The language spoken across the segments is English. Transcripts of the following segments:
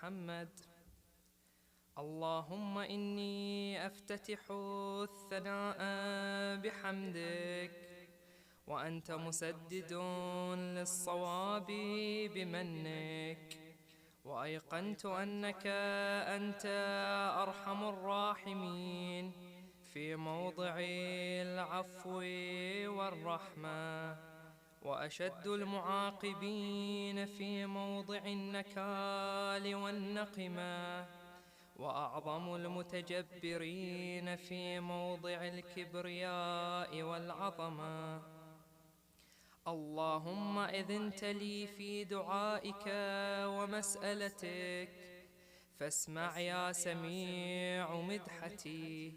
محمد. اللهم إني أفتتح الثناء بحمدك، وأنت مسدد للصواب بمنك، وأيقنت أنك أنت أرحم الراحمين في موضع العفو والرحمة، وأشد المعاقبين في موضع النكال والنقمة، وأعظم المتجبرين في موضع الكبرياء والعظمة. اللهم إذن لي في دعائك ومسألتك، فاسمع يا سميع مدحتي،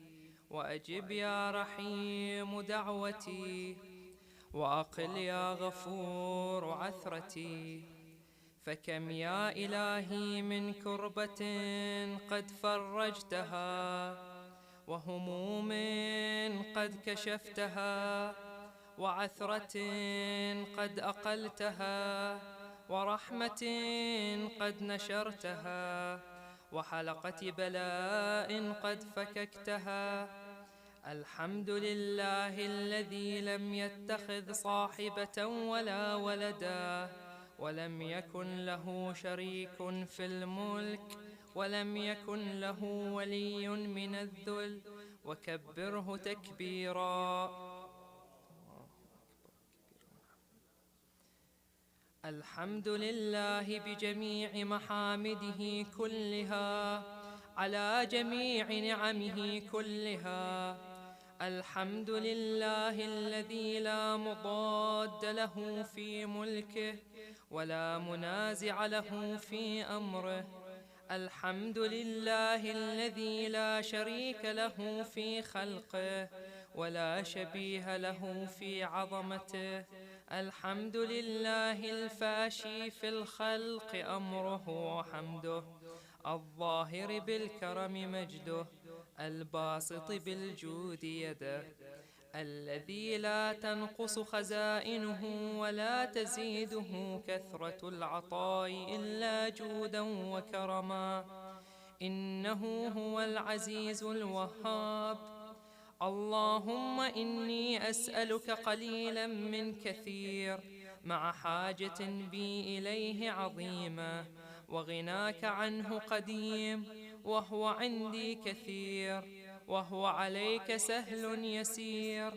وأجب يا رحيم دعوتي، وأقل يا غفور عثرتي. فكم يا إلهي من كربة قد فرجتها، وهموم قد كشفتها، وعثرة قد أقلتها، ورحمة قد نشرتها، وحلقة بلاء قد فككتها. الحمد لله الذي لم يتخذ صاحبة ولا ولدا، ولم يكن له شريك في الملك، ولم يكن له ولي من الذل، وكبره تكبيرا. الحمد لله بجميع محامده كلها، على جميع نعمه كلها. الحمد لله الذي لا مضاد له في ملكه، ولا منازع له في أمره. الحمد لله الذي لا شريك له في خلقه، ولا شبيه له في عظمته. الحمد لله الفاشي في الخلق أمره وحمده، الظاهر بالكرم مجده، الباسط بالجود يده، الذي لا تنقص خزائنه ولا تزيده كثرة العطاء إلا جودا وكرما. إنه هو العزيز الوهاب. اللهم إني أسألك قليلا من كثير، مع حاجة بي إليه عظيمة، وغناك عنه قديم، وهو عندي كثير، وهو عليك سهل يسير.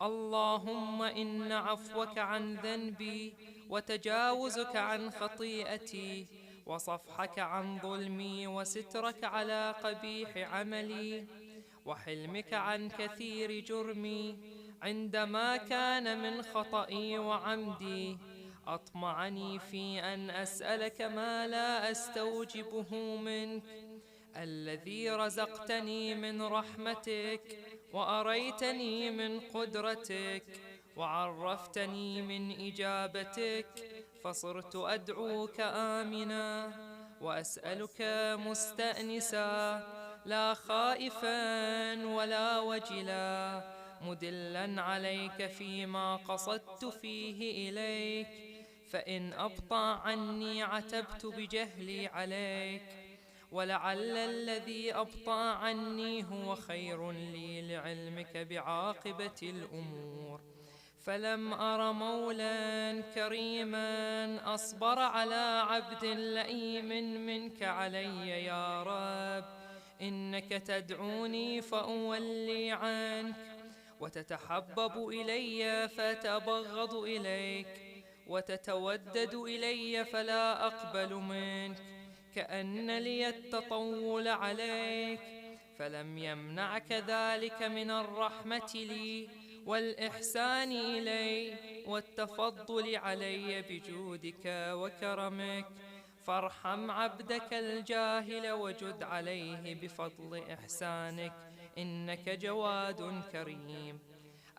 اللهم إن عفوك عن ذنبي، وتجاوزك عن خطيئتي، وصفحك عن ظلمي، وسترك على قبيح عملي، وحلمك عن كثير جرمي، عندما كان من خطئي وعمدي، أطمعني في أن أسألك ما لا أستوجبه منك، الذي رزقتني من رحمتك، وأريتني من قدرتك، وعرفتني من إجابتك، فصرت أدعوك آمنا، وأسألك مستأنسا، لا خائفا ولا وجلا، مدلا عليك فيما قصدت فيه إليك. فإن أبطأ عني عتبت بجهلي عليك، ولعل الذي أبطأ عني هو خير لي لعلمك بعاقبة الأمور. فلم أر مولا كريما أصبر على عبد لئيم منك علي يا رب. إنك تدعوني فأولي عنك، وتتحبب إلي فأتبغض إليك، وتتودد إلي فلا أقبل منك، كأن لي التطول عليك. فلم يمنعك ذلك من الرحمة لي، والإحسان إلي، والتفضل علي بجودك وكرمك. فارحم عبدك الجاهل، وجد عليه بفضل إحسانك، إنك جواد كريم.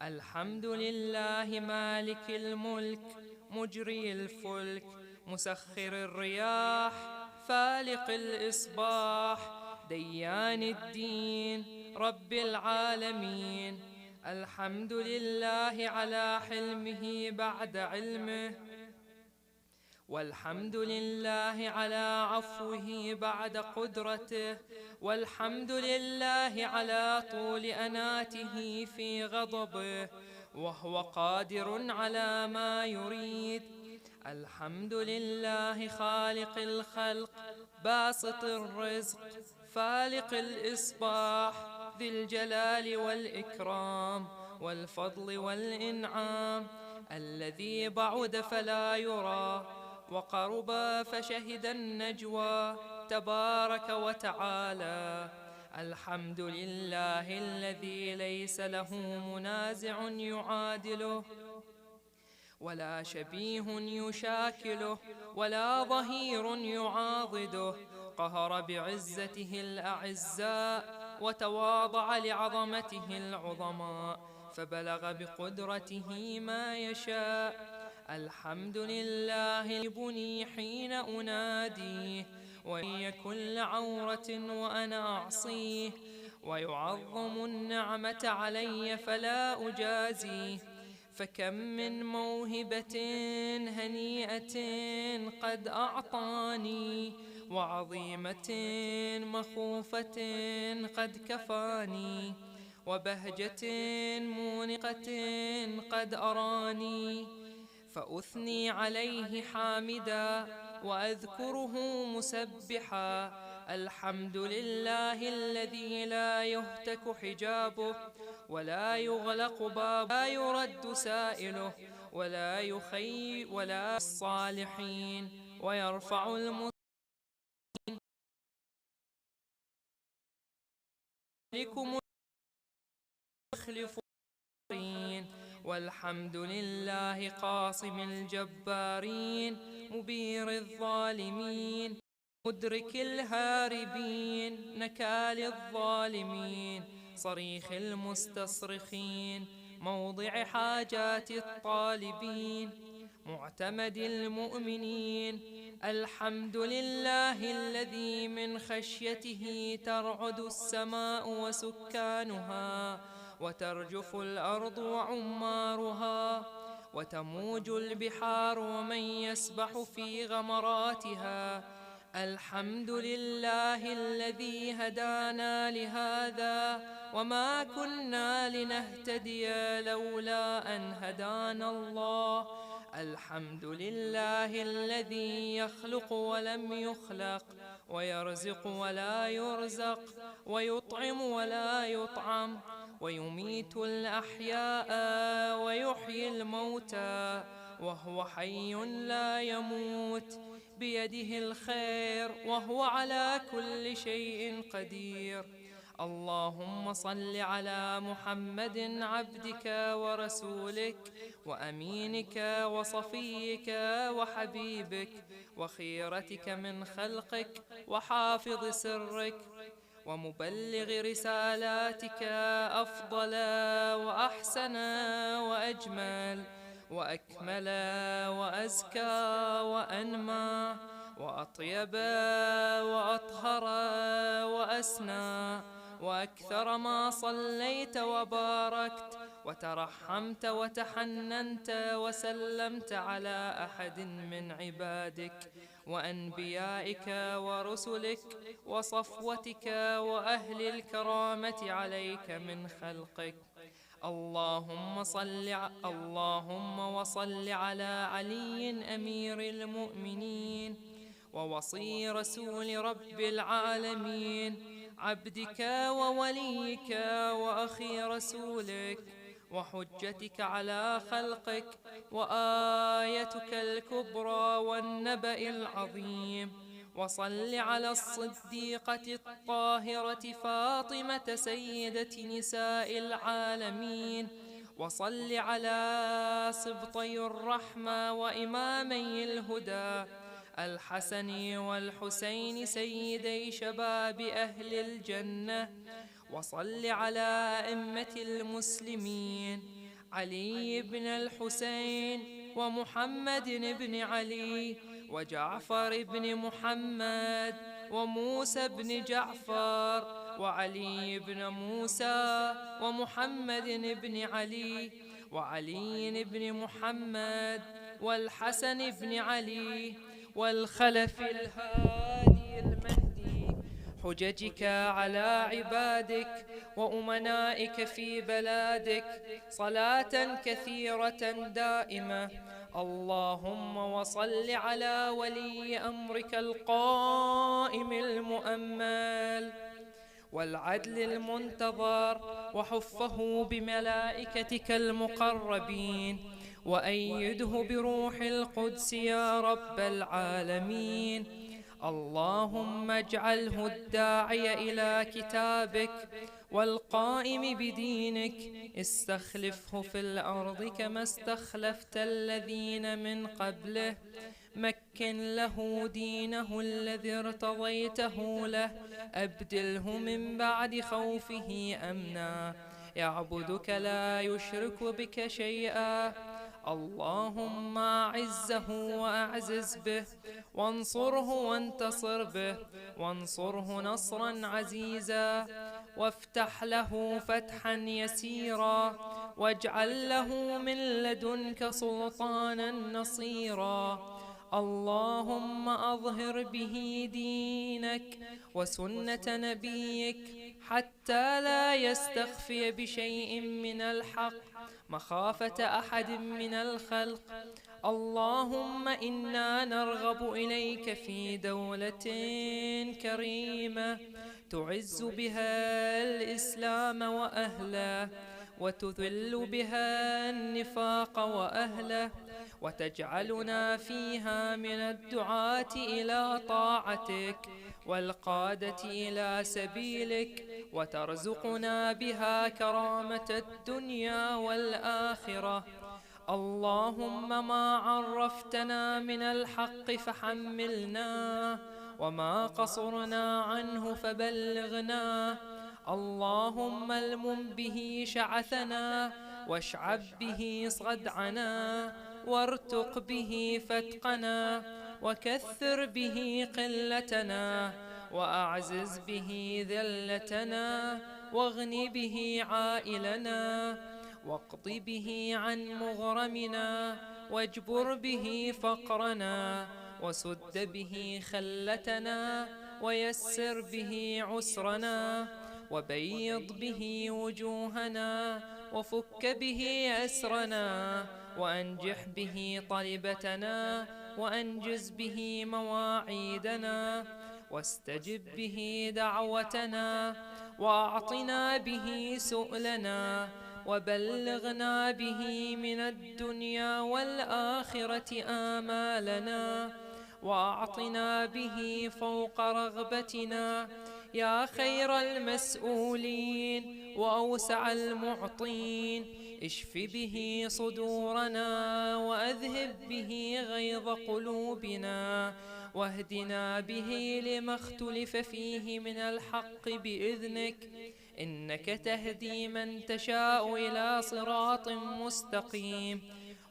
الحمد لله مالك الملك، مجري الفلك، مسخر الرياح، فالق الإصباح، ديان الدين، رب العالمين. الحمد لله على حلمه بعد علمه، والحمد لله على عفوه بعد قدرته، والحمد لله على طول أناته في غضبه، وهو قادر على ما يريد. الحمد لله خالق الخلق، باسط الرزق، فالق الإصباح، ذي الجلال والإكرام والفضل والإنعام، الذي بعد فلا يرى وقرب فشهد النجوى، تبارك وتعالى. الحمد لله الذي ليس له منازع يعادله، ولا شبيه يشاكله، ولا ظهير يعاضده. قهر بعزته الأعزاء، وتواضع لعظمته العظماء، فبلغ بقدرته ما يشاء. الحمد لله يجيبني حين أناديه، وإن يكن لعورة وأنا أعصيه، ويعظم النعمة علي فلا أجازيه. فكم من موهبة هنيئة قد أعطاني، وعظيمة مخوفة قد كفاني، وبهجة مونقة قد أراني. فأثني عليه حامدا، وأذكره مسبحا. الحمد لله الذي لا يهتك حجابه، ولا يغلق بابه، لا يرد سائله، ولا الصالحين، ويرفع المسلمين لكم يخلف. والحمد لله قاصم الجبارين، مبير الظالمين، مدرك الهاربين، نكال الظالمين، صريخ المستصرخين، موضع حاجات الطالبين، معتمد المؤمنين. الحمد لله الذي من خشيته ترعد السماء وسكانها، وترجف الأرض وعمارها، وتموج البحار ومن يسبح في غمراتها. الحمد لله الذي هدانا لهذا، وما كنا لنهتدي لولا أن هدانا الله. الحمد لله الذي يخلق ولم يخلق، ويرزق ولا يرزق، ويطعم ولا يطعم، ويميت الأحياء ويحيي الموتى، وهو حي لا يموت، بيده الخير، وهو على كل شيء قدير. اللهم صل على محمد عبدك ورسولك، وأمينك وصفيك وحبيبك، وخيرتك من خلقك، وحافظ سرك، ومبلغ رسالاتك أفضل وأحسن وأجمل وأكمل وأزكى وأنمى وأطيب وأطهر وأسنى، وأكثر ما صليت وباركت وترحمت وتحننت وسلمت على أحد من عبادك وأنبيائك ورسلك وصفوتك وأهل الكرامة عليك من خلقك. اللهم وصل على علي أمير المؤمنين، ووصي رسول رب العالمين، عبدك ووليك وأخي رسولك، وحجتك على خلقك، وآيتك الكبرى والنبأ العظيم. وصل على الصديقة الطاهرة فاطمة سيدة نساء العالمين، وصل على سبطي الرحمة وإمامي الهدى الحسن والحسين سيدي شباب أهل الجنة، وصل على أئمة المسلمين، علي بن الحسين، ومحمد بن علي، وجعفر بن محمد، وموسى بن جعفر، وعلي بن موسى، ومحمد بن علي، وعلي بن محمد، والحسن بن علي والخلف الهادي المهدي، حججك على عبادك وأمنائك في بلادك صلاة كثيرة دائمة. اللهم وصل على ولي أمرك القائم المؤمل والعدل المنتظر، وحفه بملائكتك المقربين، وأيده بروح القدس يا رب العالمين. اللهم اجعله الداعي إلى كتابك والقائم بدينك، استخلفه في الأرض كما استخلفت الذين من قبله، مكن له دينه الذي ارتضيته له، أبدله من بعد خوفه أمنا، يعبدك لا يشرك بك شيئا. اللهم أعزه وأعزز به، وانصره وانتصر به، وانصره نصرا عزيزا، وافتح له فتحا يسيرا، واجعل له من لدنك سلطانا نصيرا. اللهم أظهر به دينك وسنة نبيك حتى لا يستخفي بشيء من الحق مخافة أحد من الخلق. اللهم إنا نرغب إليك في دولة كريمة تعز بها الإسلام وأهله، وتذل بها النفاق وأهله، وتجعلنا فيها من الدعاة إلى طاعتك والقادة إلى سبيلك، وترزقنا بها كرامة الدنيا والآخرة. اللهم ما عرفتنا من الحق فحملنا، وما قصرنا عنه فبلغنا. اللهم المم به شعثنا، واشعب به صدعنا، وارتق به فتقنا، وكثر به قلتنا، وأعزز به ذلتنا، واغن به عائلنا، واقض به عن مغرمنا، واجبر به فقرنا، وسد به خلتنا، ويسر به عسرنا، وبيض به وجوهنا، وفك به أسرنا، وأنجح به طلبتنا، وأنجز به مواعيدنا، واستجب به دعوتنا، وأعطنا به سؤلنا، وبلغنا به من الدنيا والآخرة آمالنا، وأعطنا به فوق رغبتنا يا خير المسؤولين وأوسع المعطين. اشف به صدورنا، وأذهب به غيظ قلوبنا، واهدنا به لما اختلف فيه من الحق بإذنك، إنك تهدي من تشاء إلى صراط مستقيم.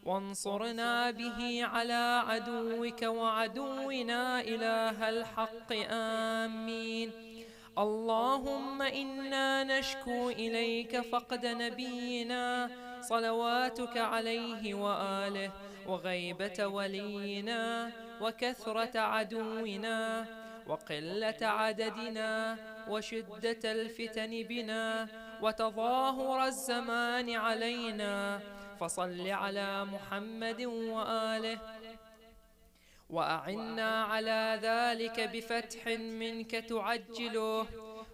وانصرنا به على عدوك وعدونا إله الحق. آمين. اللهم إنا نشكو إليك فقد نبينا صلواتك عليه وآله، وغيبة ولينا، وكثرة عدونا، وقلة عددنا، وشدة الفتن بنا، وتظاهر الزمان علينا. فصل على محمد وآله، وأعنا على ذلك بفتح منك تعجله،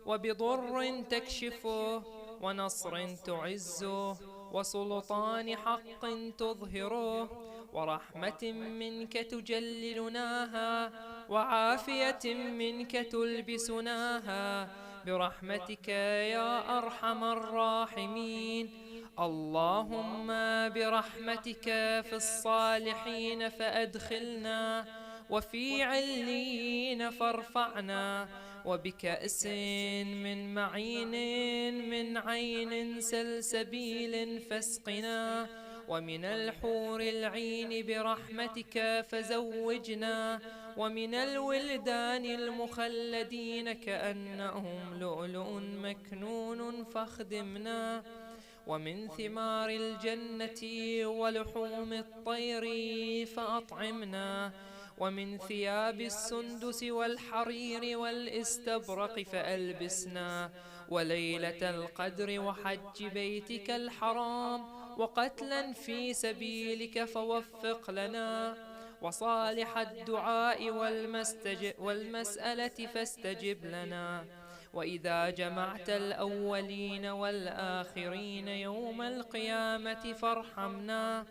وبضر تكشفه، ونصر تعزه، وسلطان حق تظهره، ورحمة منك تجللناها، وعافية منك تلبسناها، برحمتك يا أرحم الراحمين. اللهم برحمتك في الصالحين فأدخلنا، وفي عليين فارفعنا، وبكأس من معين من عين سلسبيل فاسقنا، ومن الحور العين برحمتك فزوجنا، ومن الولدان المخلدين كأنهم لؤلؤ مكنون فاخدمنا، ومن ثمار الجنة ولحوم الطير فأطعمنا، ومن ثياب السندس والحرير والاستبرق فألبسنا، وليلة القدر وحج بيتك الحرام وقتلا في سبيلك فوفق لنا، وصالح الدعاء والمسألة فاستجب لنا. وإذا جمعت الأولين والآخرين يوم القيامة فارحمنا،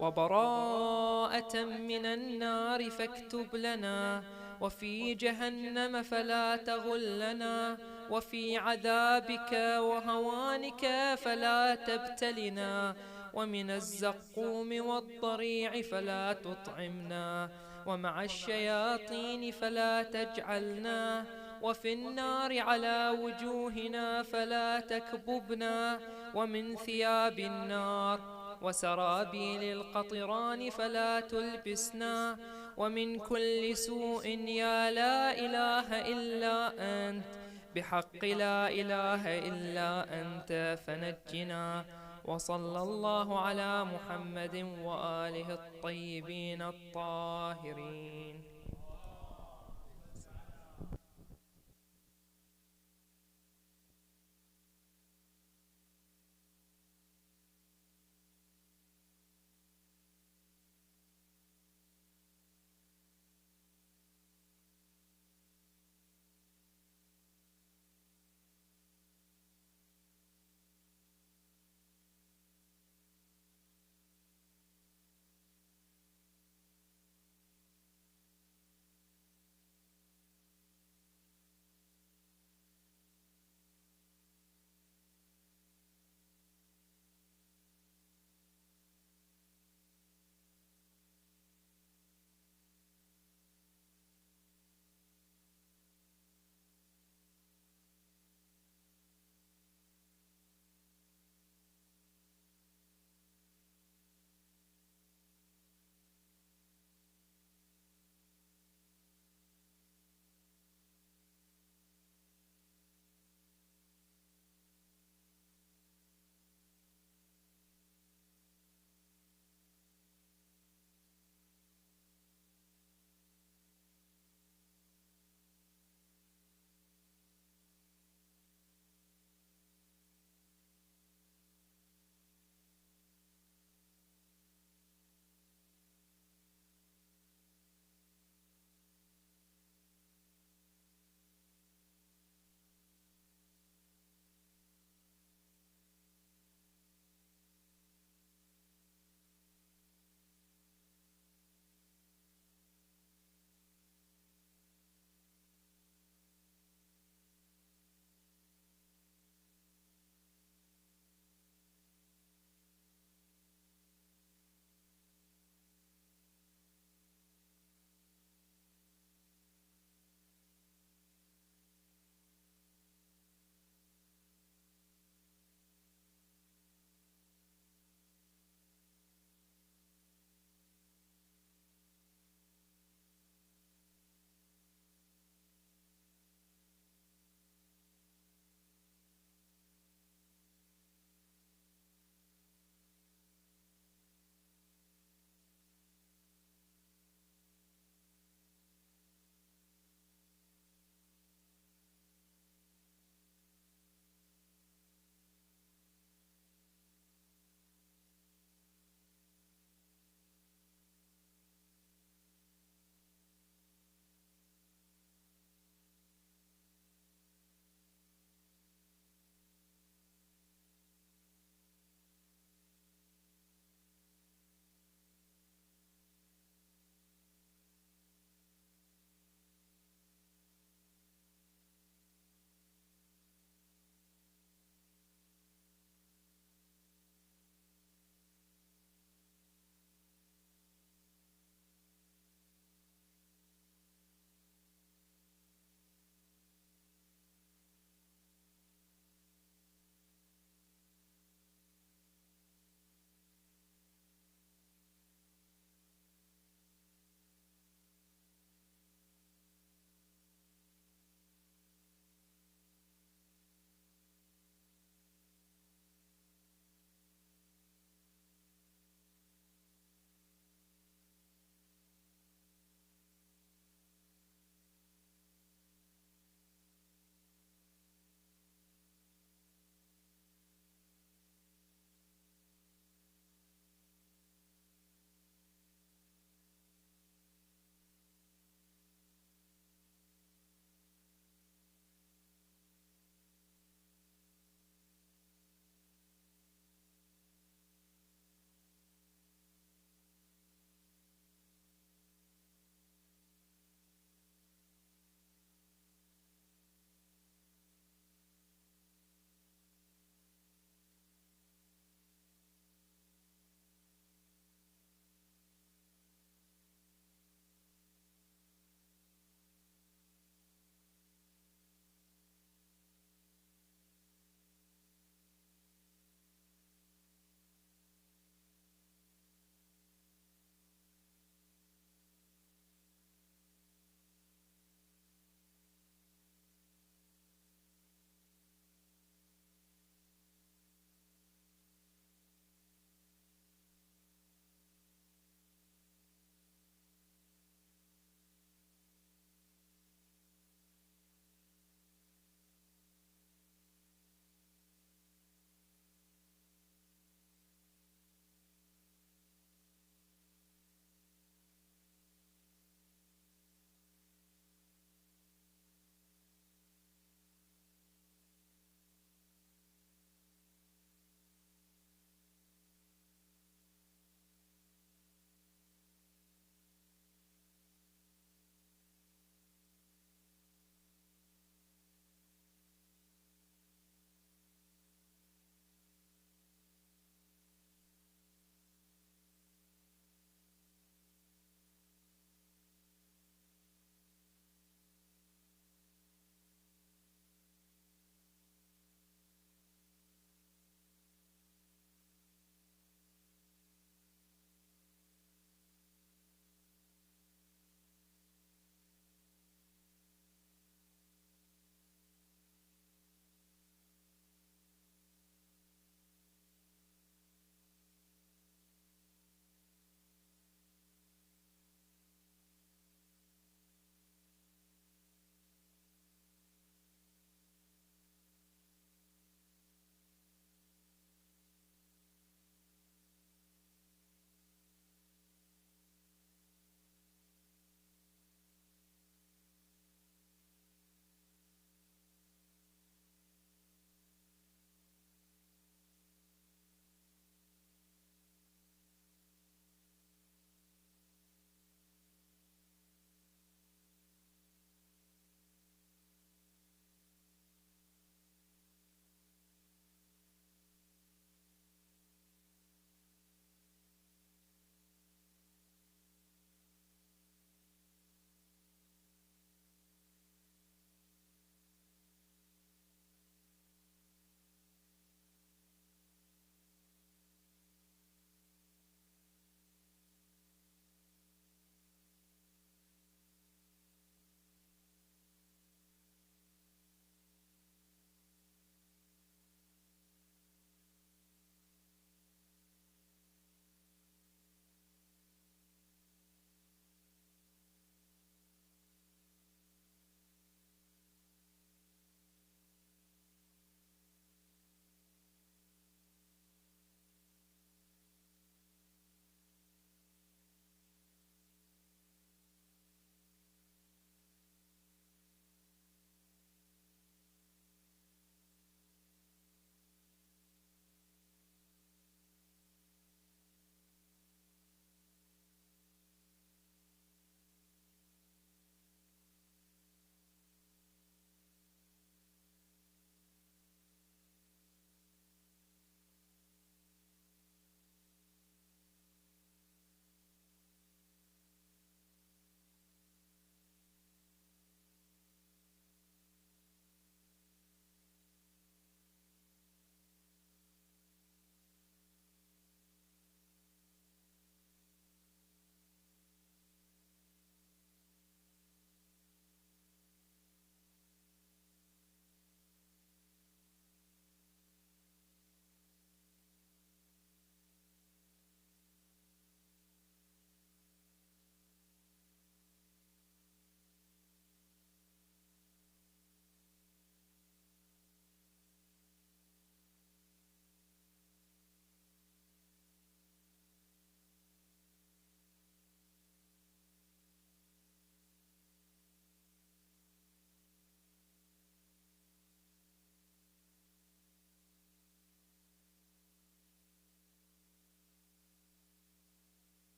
وبراءة من النار فاكتب لنا، وفي جهنم فلا تغلنا، وفي عذابك وهوانك فلا تبتلنا، ومن الزقوم والضريع فلا تطعمنا، ومع الشياطين فلا تجعلنا، وفي النار على وجوهنا فلا تكببنا، ومن ثياب النار وسرابيل القطران فلا تلبسنا، ومن كل سوء يا لا إله إلا أنت، بحق لا إله إلا أنت فنجنا. وصلى الله على محمد وآله الطيبين الطاهرين.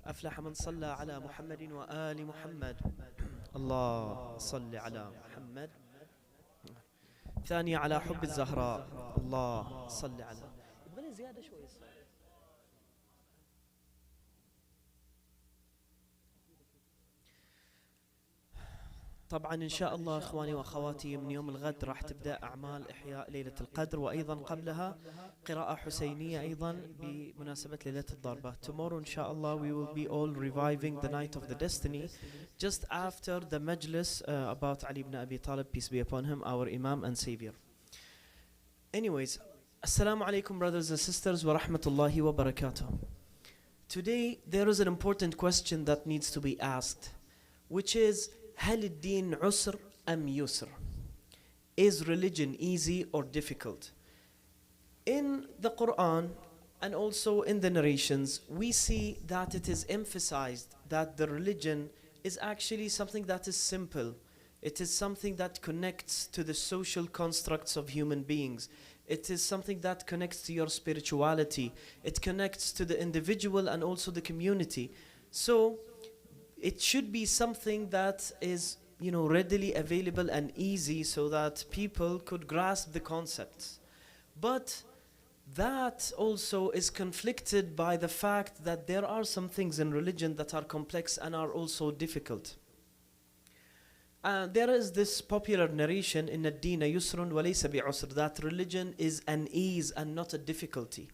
أفلح من صلى على محمد وآل محمد. الله صل على محمد. ثانية على حب الزهراء. الله صل على. يبغى زيادة شوي. طبعا إن شاء الله إخواني وأخواتي من يوم الغد راح تبدأ أعمال إحياء ليلة القدر، وأيضا قبلها قراءة حسينية أيضا بمناسبة ليلة الضربة. Tomorrow إن شاء الله we will be all reviving the night of the destiny just after the majlis about Ali ibn Abi Talib, peace be upon him, our Imam and Savior. Anyways, Assalamu alaikum brothers and sisters wa rahmatullahi wa barakatuh. Today there is an important question that needs to be asked, which is هل الدين عسر أم يسر? Is religion easy or difficult? In the Quran and also in the narrations, we see that it is emphasized that the religion is actually something that is simple. It is something that connects to the social constructs of human beings. It is something that connects to your spirituality. It connects to the individual and also the community. So it should be something that is, readily available and easy so that people could grasp the concepts. But that also is conflicted by the fact that there are some things in religion that are complex and are also difficult. There is this popular narration in الدين يسر وليس بعسر, that religion is an ease and not a difficulty.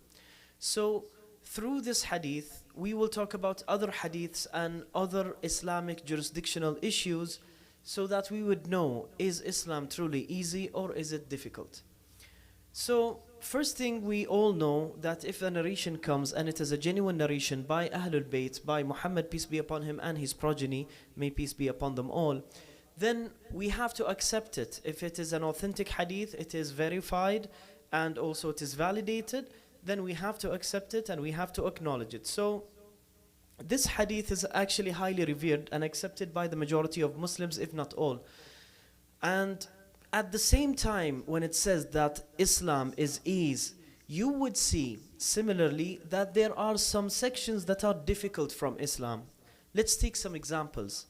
So through this hadith, we will talk about other hadiths and other Islamic jurisdictional issues so that we would know, is Islam truly easy or is it difficult? So first thing, we all know that if a narration comes and it is a genuine narration by Ahlul Bayt, by Muhammad, peace be upon him, and his progeny, may peace be upon them all, then we have to accept it. If it is an authentic hadith, it is verified and also it is validated, then we have to accept it and we have to acknowledge it. So this hadith is actually highly revered and accepted by the majority of Muslims, if not all. And at the same time, when it says that Islam is ease, you would see similarly that there are some sections that are difficult from Islam. Let's take some examples.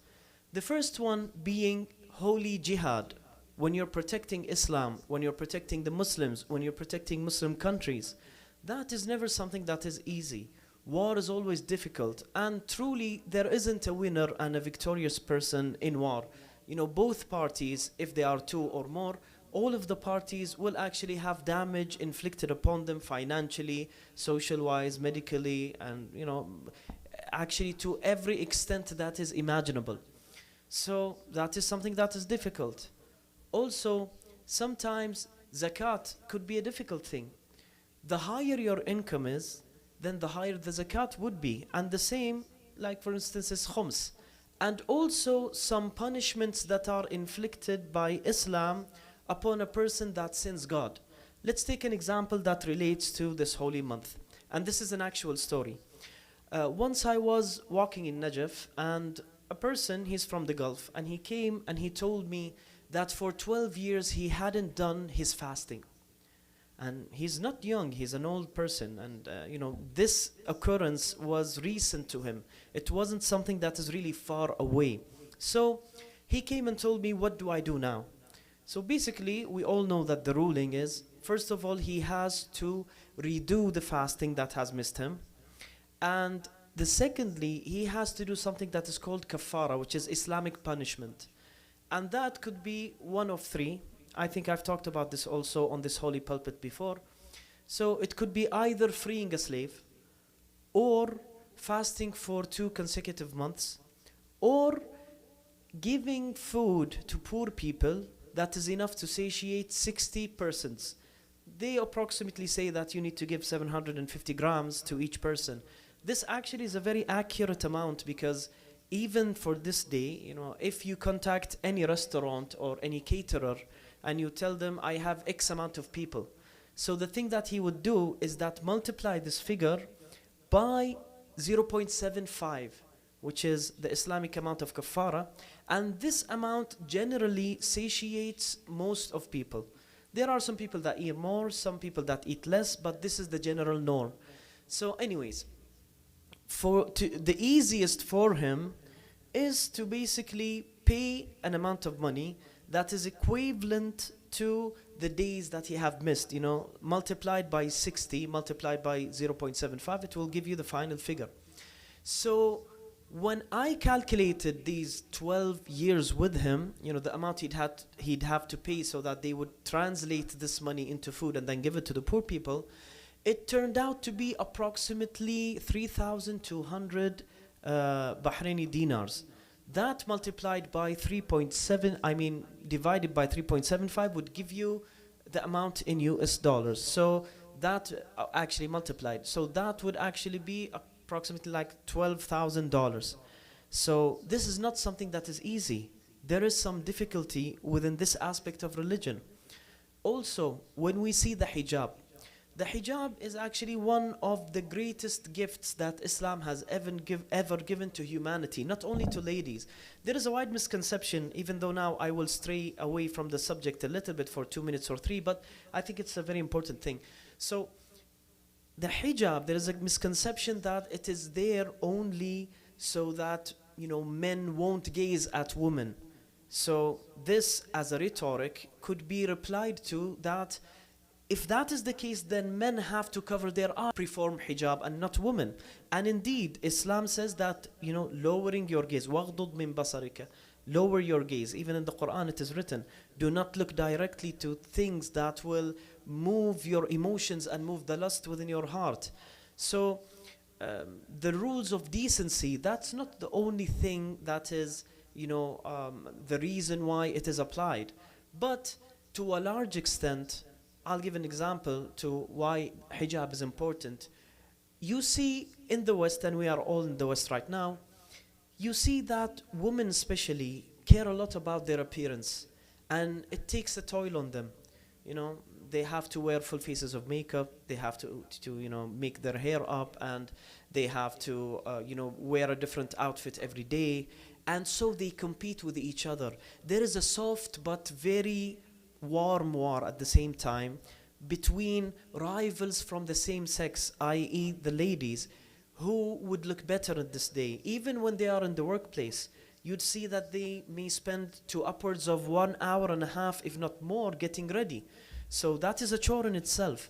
The first one being holy jihad. When you're protecting Islam, when you're protecting the Muslims, when you're protecting Muslim countries, that is never something that is easy. War is always difficult, and truly there isn't a winner and a victorious person in war. Both parties, if they are two or more, all of the parties will actually have damage inflicted upon them financially, social-wise, medically, and actually to every extent that is imaginable. So that is something that is difficult. Also, sometimes zakat could be a difficult thing. The higher your income is, then the higher the zakat would be. And the same, like for instance, is khums. And also some punishments that are inflicted by Islam upon a person that sins God. Let's take an example that relates to this holy month. And this is an actual story. Once I was walking in Najaf, and a person, he's from the Gulf, and he came and he told me that for 12 years he hadn't done his fasting. And he's not young, he's an old person, and this occurrence was recent to him. It wasn't something that is really far away. So he came and told me, what do I do now? So basically, we all know that the ruling is, first of all, he has to redo the fasting that has missed him. And secondly, he has to do something that is called kafara, which is Islamic punishment. And that could be one of three. I think I've talked about this also on this holy pulpit before. So it could be either freeing a slave, or fasting for 2 consecutive months, or giving food to poor people that is enough to satiate 60 persons. They approximately say that you need to give 750 grams to each person. This actually is a very accurate amount, because even for this day, if you contact any restaurant or any caterer and you tell them, I have X amount of people. So the thing that he would do is that multiply this figure by 0.75, which is the Islamic amount of kafara. And this amount generally satiates most of people. There are some people that eat more, some people that eat less, but this is the general norm. So anyways, the easiest for him is to basically pay an amount of money that is equivalent to the days that he have missed, multiplied by 60, multiplied by 0.75, it will give you the final figure. So when I calculated these 12 years with him, the amount he'd have to pay so that they would translate this money into food and then give it to the poor people, it turned out to be approximately 3,200 Bahraini dinars. That multiplied by 3.7, divided by 3.75 would give you the amount in US dollars. So that actually multiplied. So that would actually be approximately like $12,000. So this is not something that is easy. There is some difficulty within this aspect of religion. Also, when we see the hijab is actually one of the greatest gifts that Islam has ever given to humanity, not only to ladies. There is a wide misconception, even though now I will stray away from the subject a little bit for 2 minutes or 3, but I think it's a very important thing. So the hijab, there is a misconception that it is there only so that men won't gaze at women. So this, as a rhetoric, could be replied to that if that is the case, then men have to cover their eyes, perform hijab, and not women. And indeed, Islam says that, lowering your gaze, وَغْضُضْ مِن بَصَرِكَ, lower your gaze. Even in the Quran it is written, do not look directly to things that will move your emotions and move the lust within your heart. So the rules of decency, that's not the only thing that is, the reason why it is applied. But to a large extent, I'll give an example to why hijab is important. You see in the West, and we are all in the West right now, you see that women especially care a lot about their appearance, and it takes a toll on them. They have to wear full faces of makeup, they have to make their hair up, and they have to wear a different outfit every day, and so they compete with each other. There is a soft but very warm war at the same time between rivals from the same sex, i.e. the ladies, who would look better at this day. Even when they are in the workplace, you'd see that they may spend to upwards of 1.5 hours, if not more, getting ready. So that is a chore in itself.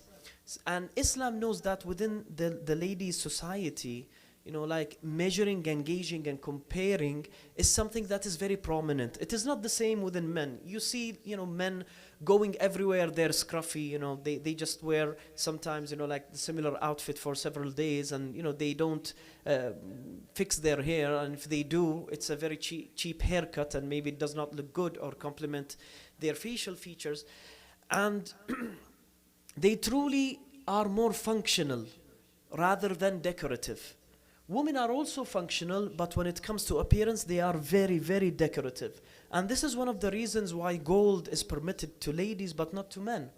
And Islam knows that within the ladies' society, like measuring, engaging, and comparing is something that is very prominent. It is not the same within men. You see, men going everywhere, they're scruffy, they just wear sometimes, like the similar outfit for several days, and, they don't fix their hair. And if they do, it's a very cheap haircut, and maybe it does not look good or complement their facial features. And they truly are more functional rather than decorative. Women are also functional, but when it comes to appearance, they are very, very decorative. And this is one of the reasons why gold is permitted to ladies, but not to men.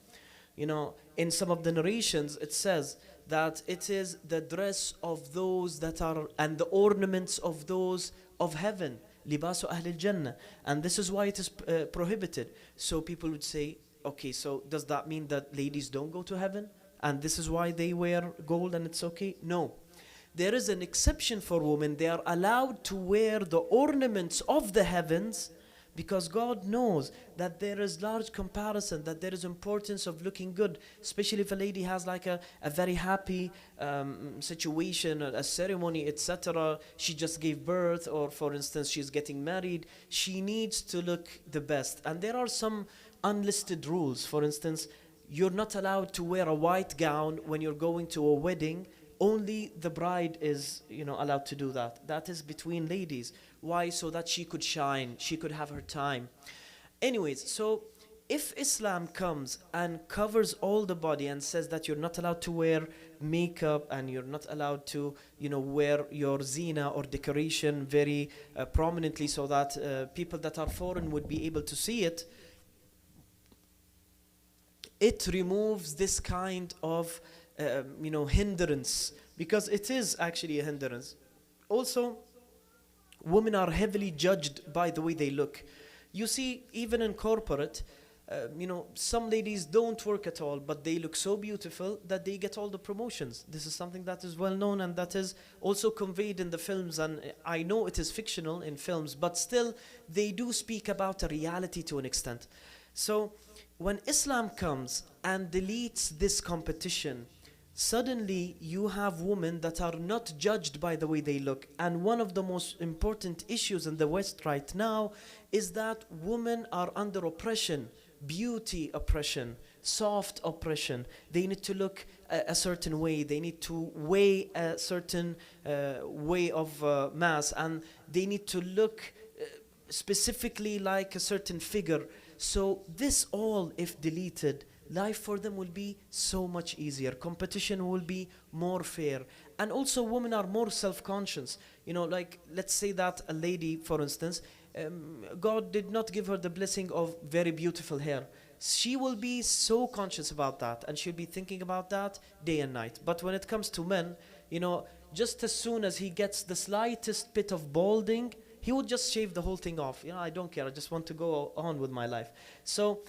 In some of the narrations, it says that it is the dress of those that are, and the ornaments of those of heaven, libasu ahl al-jannah. And this is why it is prohibited. So people would say, okay, so does that mean that ladies don't go to heaven? And this is why they wear gold and it's okay? No. There is an exception for women. They are allowed to wear the ornaments of the heavens because God knows that there is large comparison, that there is importance of looking good, especially if a lady has like a very happy situation, a ceremony, etc. She just gave birth, or for instance, she's getting married. She needs to look the best. And there are some unlisted rules. For instance, you're not allowed to wear a white gown when you're going to a wedding. Only the bride is, allowed to do that. That is between ladies. Why? So that she could shine, she could have her time. Anyways, so if Islam comes and covers all the body and says that you're not allowed to wear makeup and you're not allowed to, wear your zina or decoration very prominently so that people that are foreign would be able to see it, it removes this kind of hindrance, because it is actually a hindrance. Also, women are heavily judged by the way they look. You see, even in corporate, Some ladies don't work at all, but they look so beautiful that they get all the promotions. This is something that is well known, and that is also conveyed in the films. And I know it is fictional in films, but still they do speak about a reality to an extent. So when Islam comes and deletes this competition, suddenly you have women that are not judged by the way they look. And one of the most important issues in the West right now is that women are under oppression, beauty oppression, soft oppression. They need to look a certain way, they need to weigh a certain way of mass, and they need to look specifically like a certain figure. So this all, if deleted, life for them will be so much easier. Competition will be more fair. And also women are more self-conscious. Like let's say that a lady, for instance, God did not give her the blessing of very beautiful hair. She will be so conscious about that, and she'll be thinking about that day and night. But when it comes to men, just as soon as he gets the slightest bit of balding, he would just shave the whole thing off. I don't care, I just want to go on with my life. So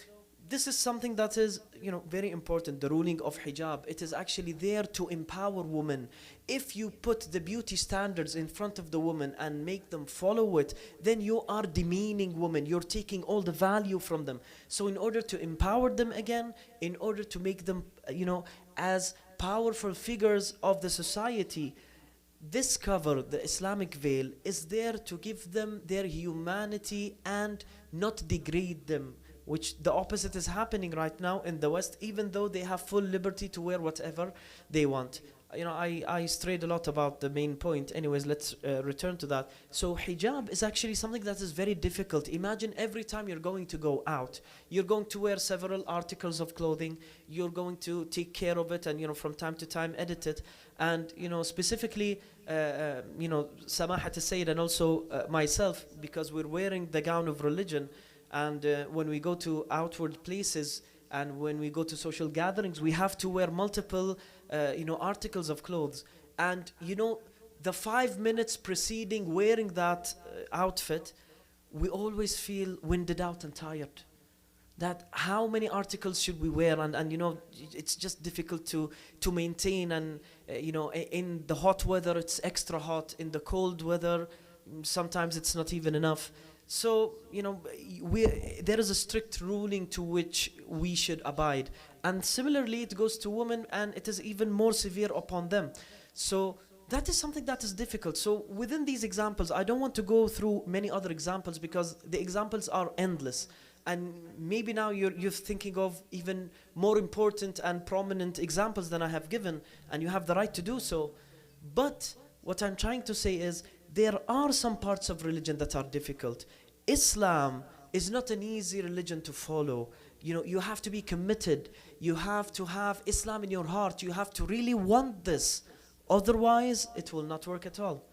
this is something that is, very important. The ruling of hijab, it is actually there to empower women. If you put the beauty standards in front of the woman and make them follow it, then you are demeaning women. You're taking all the value from them. So in order to empower them again, in order to make them, as powerful figures of the society, this cover, the Islamic veil, is there to give them their humanity and not degrade them, which the opposite is happening right now in the West, even though they have full liberty to wear whatever they want. I strayed a lot about the main point. Anyways, let's return to that. So hijab is actually something that is very difficult. Imagine every time you're going to go out, you're going to wear several articles of clothing, you're going to take care of it, and from time to time edit it. And specifically, Samahat Sayyid and also myself, because we're wearing the gown of religion, and when we go to outward places and when we go to social gatherings, we have to wear multiple articles of clothes. And the 5 minutes preceding wearing that outfit, we always feel winded out and tired. That how many articles should we wear, and it's just difficult to maintain. And in the hot weather it's extra hot, in the cold weather sometimes it's not even enough. So there is a strict ruling to which we should abide, and similarly it goes to women, and it is even more severe upon them. So that is something that is difficult. So within these examples, I don't want to go through many other examples because the examples are endless. And maybe now you're thinking of even more important and prominent examples than I have given, and you have the right to do so. But what I'm trying to say is there are some parts of religion that are difficult. Islam is not an easy religion to follow. You have to be committed. You have to have Islam in your heart. You have to really want this. Otherwise, it will not work at all.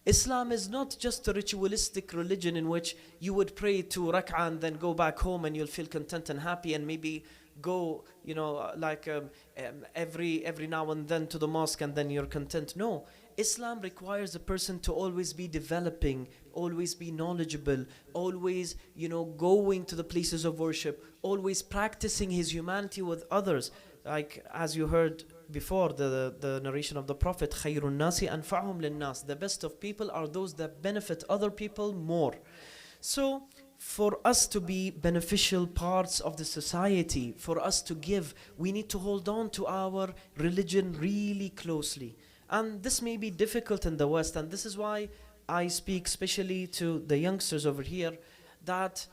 Islam is not just a ritualistic religion in which you would pray 2 rak'ah and then go back home and you'll feel content and happy, and maybe go, every now and then to the mosque and then you're content. No. Islam requires a person to always be developing, always be knowledgeable, always, going to the places of worship, always practicing his humanity with others. Like as you heard before, the narration of the Prophet, خَيْرُ النَّاسِ أَنْفَعُهُمْ لِلنَّاسِ. The best of people are those that benefit other people more. So for us to be beneficial parts of the society, for us to give, we need to hold on to our religion really closely. And this may be difficult in the West, and this is why I speak especially to the youngsters over here, that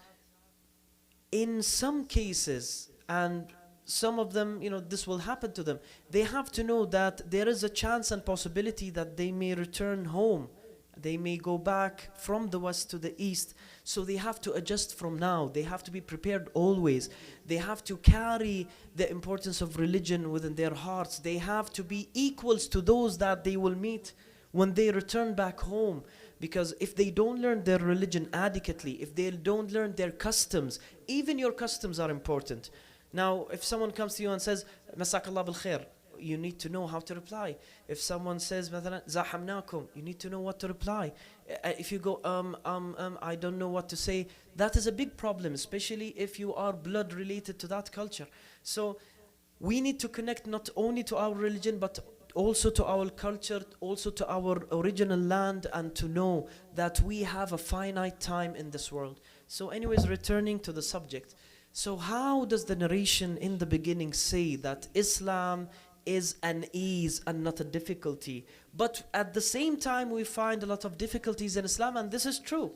in some cases, and some of them, this will happen to them, they have to know that there is a chance and possibility that they may return home. They may go back from the West to the East. So they have to adjust from now. They have to be prepared always. They have to carry the importance of religion within their hearts. They have to be equals to those that they will meet when they return back home. Because if they don't learn their religion adequately, if they don't learn their customs, even your customs are important. Now, if someone comes to you and says, Masakallah bil khair, you need to know how to reply. If someone says مثلا زاحمناكم, you need to know what to reply. If you go I don't know what to say, that is a big problem, especially if you are blood related to that culture. So we need to connect not only to our religion but also to our culture, also to our original land, and to know that we have a finite time in this world. So anyways, returning to the subject. So how does the narration in the beginning say that Islam is an ease and not a difficulty? But at the same time, we find a lot of difficulties in Islam, and this is true.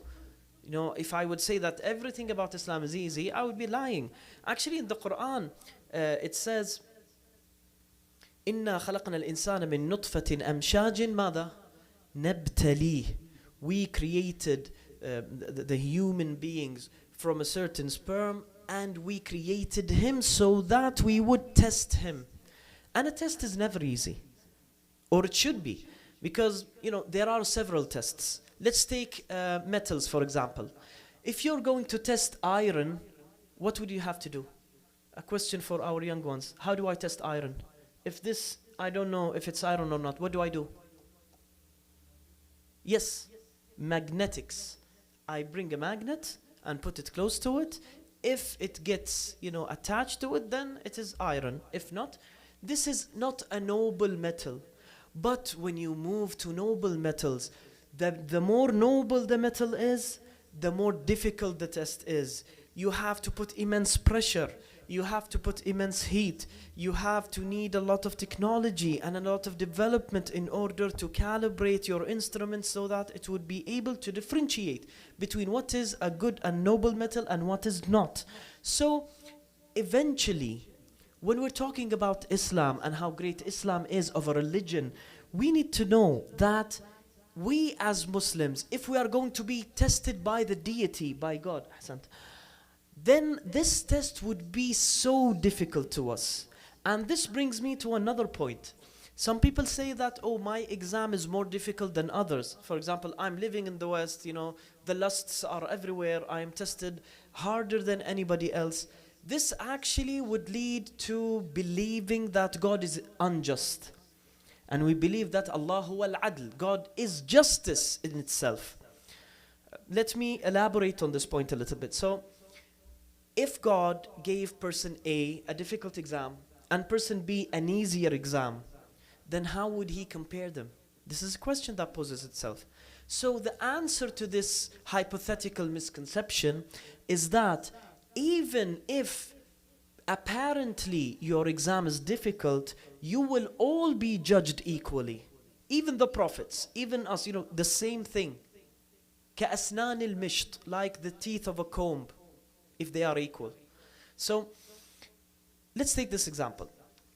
You know, if I would say that everything about Islam is easy, I would be lying. Actually, in the Quran, it says, إِنَّا خَلَقْنَا الْإِنسَانَ مِن نُطْفَةٍ أَمْشَاجٍ ماذا؟ نَبْتَلِيهِ. We created the human beings from a certain sperm, and we created him so that we would test him. And a test is never easy, or it should be, because you know there are several tests. Let's take metals, for example. If you're going to test iron, what would you have to do? A question for our young ones. How do I test iron? If this, I don't know if it's iron or not, what do I do? Yes, magnetics. I bring a magnet and put it close to it. If it gets, you know, attached to it, then it is iron. If not, this is not a noble metal. But when you move to noble metals, the more noble the metal is, the more difficult the test is. You have to put immense pressure. You have to put immense heat. You have to need a lot of technology and a lot of development in order to calibrate your instrument so that it would be able to differentiate between what is a good and noble metal and what is not. So eventually, when we're talking about Islam and how great Islam is of a religion, we need to know that we as Muslims, if we are going to be tested by the deity, by God, then this test would be so difficult to us. And this brings me to another point. Some people say that, oh, my exam is more difficult than others. For example, I'm living in the West, you know, the lusts are everywhere. I am tested harder than anybody else. This actually would lead to believing that God is unjust. And we believe that Allah huwa al-adl, God is justice in itself. Let me elaborate on this point a little bit. So, if God gave person A a difficult exam and person B an easier exam, then how would he compare them? This is a question that poses itself. So the answer to this hypothetical misconception is that even if apparently your exam is difficult, you will all be judged equally. Even the prophets, even us, you know, the same thing. كَأَسْنَانِ الْمِشْط, like the teeth of a comb, if they are equal. So let's take this example.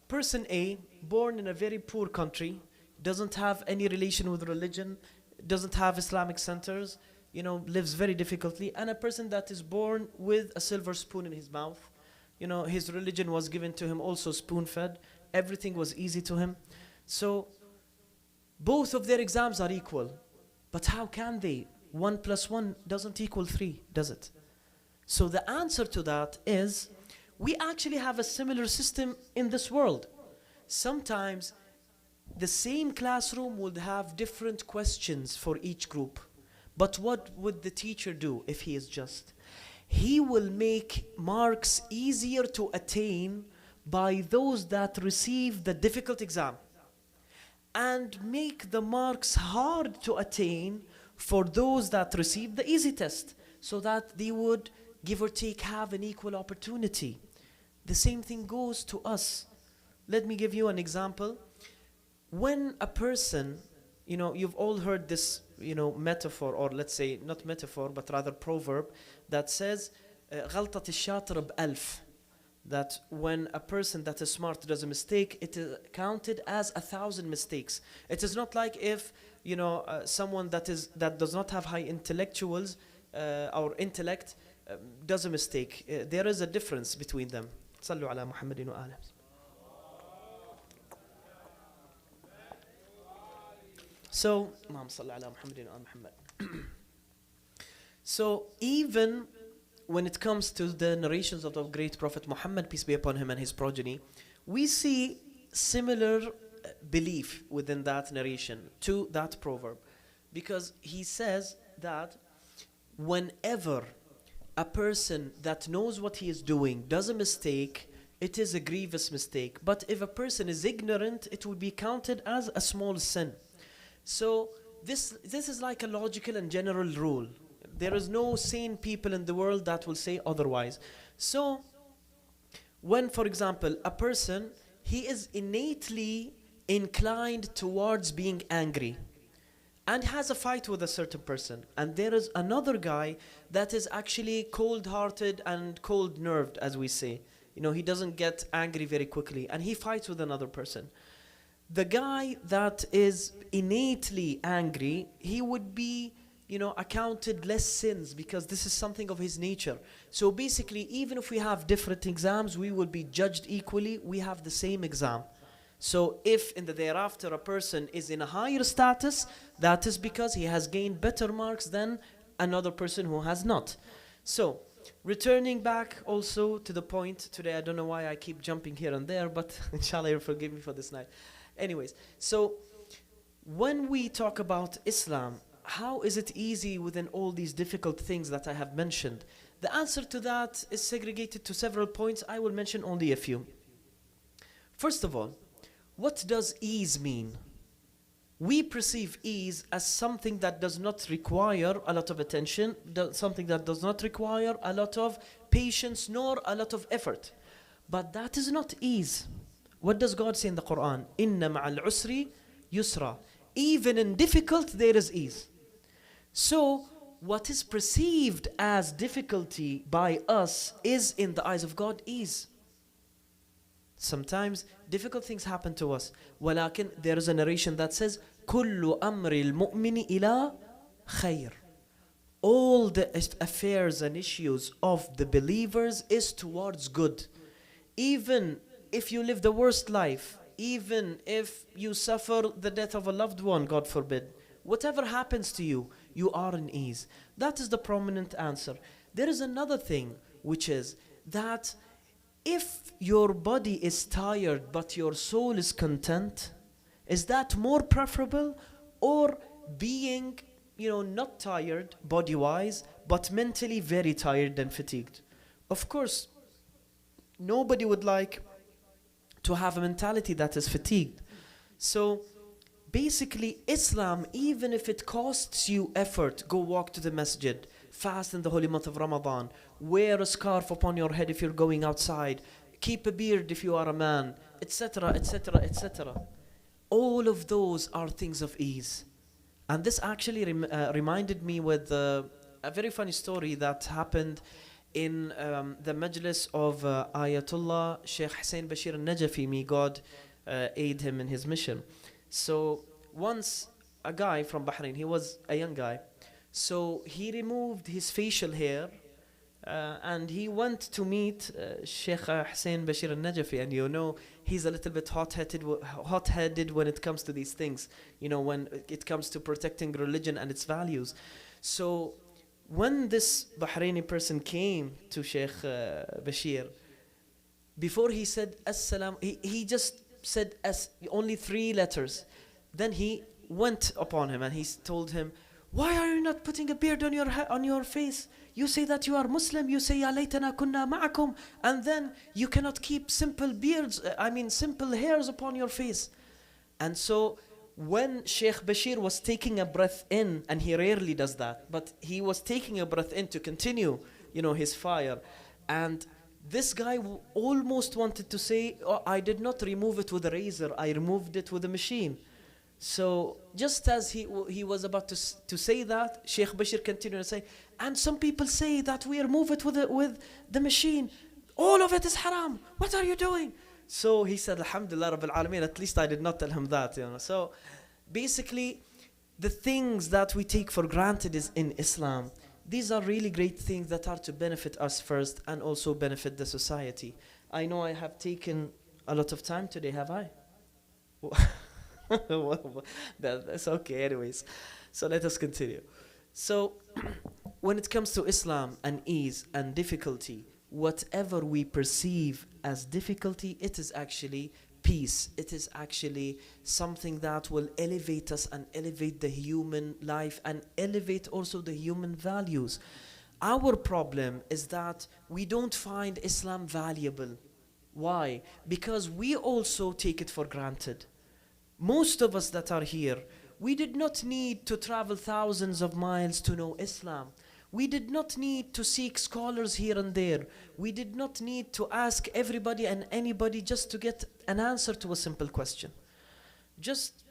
Person A, born in a very poor country, doesn't have any relation with religion, doesn't have Islamic centers, you know, lives very difficultly. And a person that is born with a silver spoon in his mouth, you know, his religion was given to him also spoon-fed, everything was easy to him. So both of their exams are equal. But how can they? 1 + 1 doesn't equal 3, does it? So the answer to that is, we actually have a similar system in this world. Sometimes the same classroom would have different questions for each group. But what would the teacher do if he is just? He will make marks easier to attain by those that receive the difficult exam, and make the marks hard to attain for those that receive the easy test, so that they would, give or take, have an equal opportunity. The same thing goes to us. Let me give you an example. When a person, you know, you've all heard this, you know, metaphor, or let's say not metaphor, but rather proverb, that says, غلطة الشاطر بألف. That when a person that is smart does a mistake, it is counted as 1,000 mistakes. It is not like if, you know, someone that does not have high intellectuals or intellect does a mistake. There is a difference between them. صلوا على محمد وآله. So, so even when it comes to the narrations of the great Prophet Muhammad, peace be upon him, and his progeny, we see similar belief within that narration to that proverb, because he says that whenever a person that knows what he is doing does a mistake, it is a grievous mistake. But if a person is ignorant, it will be counted as a small sin. So this is like a logical and general rule. There is no sane people in the world that will say otherwise. So when, for example, a person, he is innately inclined towards being angry and has a fight with a certain person, and there is another guy that is actually cold-hearted and cold-nerved, as we say. You know, he doesn't get angry very quickly, and he fights with another person. The guy that is innately angry, he would be, you know, accounted less sins because this is something of his nature. So basically, even if we have different exams, we will be judged equally. We have the same exam. So if in the thereafter a person is in a higher status, that is because he has gained better marks than another person who has not. So returning back also to the point today, I don't know why I keep jumping here and there, but inshallah you'll forgive me for this night. Anyways, so when we talk about Islam, how is it easy within all these difficult things that I have mentioned? The answer to that is segregated to several points. I will mention only a few. First of all, what does ease mean? We perceive ease as something that does not require a lot of attention, something that does not require a lot of patience nor a lot of effort. But that is not ease. What does God say in the Quran? Inna ma'al usri yusra. Even in difficult, there is ease. So, what is perceived as difficulty by us is in the eyes of God ease. Sometimes difficult things happen to us. ولكن there is a narration that says كل أمر المؤمن إلى خير. All the affairs and issues of the believers is towards good. Even if you live the worst life, even if you suffer the death of a loved one, God forbid, whatever happens to you, you are in ease. That is the prominent answer. There is another thing, which is that if your body is tired but your soul is content, is that more preferable, or being, you know, not tired body-wise but mentally very tired and fatigued? Of course, nobody would like to have a mentality that is fatigued. So basically, Islam, even if it costs you effort, go walk to the masjid, fast in the holy month of Ramadan, wear a scarf upon your head if you're going outside, keep a beard if you are a man, etc., etc., etc. All of those are things of ease. And this actually reminded me with a very funny story that happened in the majlis of Ayatollah Sheikh Hussein Bashir al-Najafi, may God aid him in his mission. So once a guy from Bahrain, he was a young guy, so he removed his facial hair and he went to meet Sheikh Hussein Bashir al-Najafi, and you know, he's a little bit hot-headed when it comes to these things, you know, when it comes to protecting religion and its values. So when this Bahraini person came to Sheikh Bashir, before he said Assalam, he just said only 3 letters. Then he went upon him and he told him, why are you not putting a beard on your face? You say that you are Muslim, you say Ya laytana kunna ma'akum, and then you cannot keep simple hairs upon your face. And so when Sheikh Bashir was taking a breath in, and he rarely does that, but he was taking a breath in to continue, you know, his fire, and this guy almost wanted to say, oh, I did not remove it with a razor, I removed it with a machine. So just as he was about to say that, Sheikh Bashir continued to say, and some people say that we remove it with the machine. All of it is haram. What are you doing? So he said, Alhamdulillah Rabbil Alameen, at least I did not tell him that, you know. So basically, the things that we take for granted is in Islam. These are really great things that are to benefit us first and also benefit the society. I know I have taken a lot of time today, have I? That's okay, anyways. So let us continue. So when it comes to Islam and ease and difficulty, whatever we perceive as difficulty, it is actually peace. It is actually something that will elevate us and elevate the human life and elevate also the human values. Our problem is that we don't find Islam valuable. Why? Because we also take it for granted. Most of us that are here, we did not need to travel thousands of miles to know Islam. We did not need to seek scholars here and there. We did not need to ask everybody and anybody just to get an answer to a simple question. Just,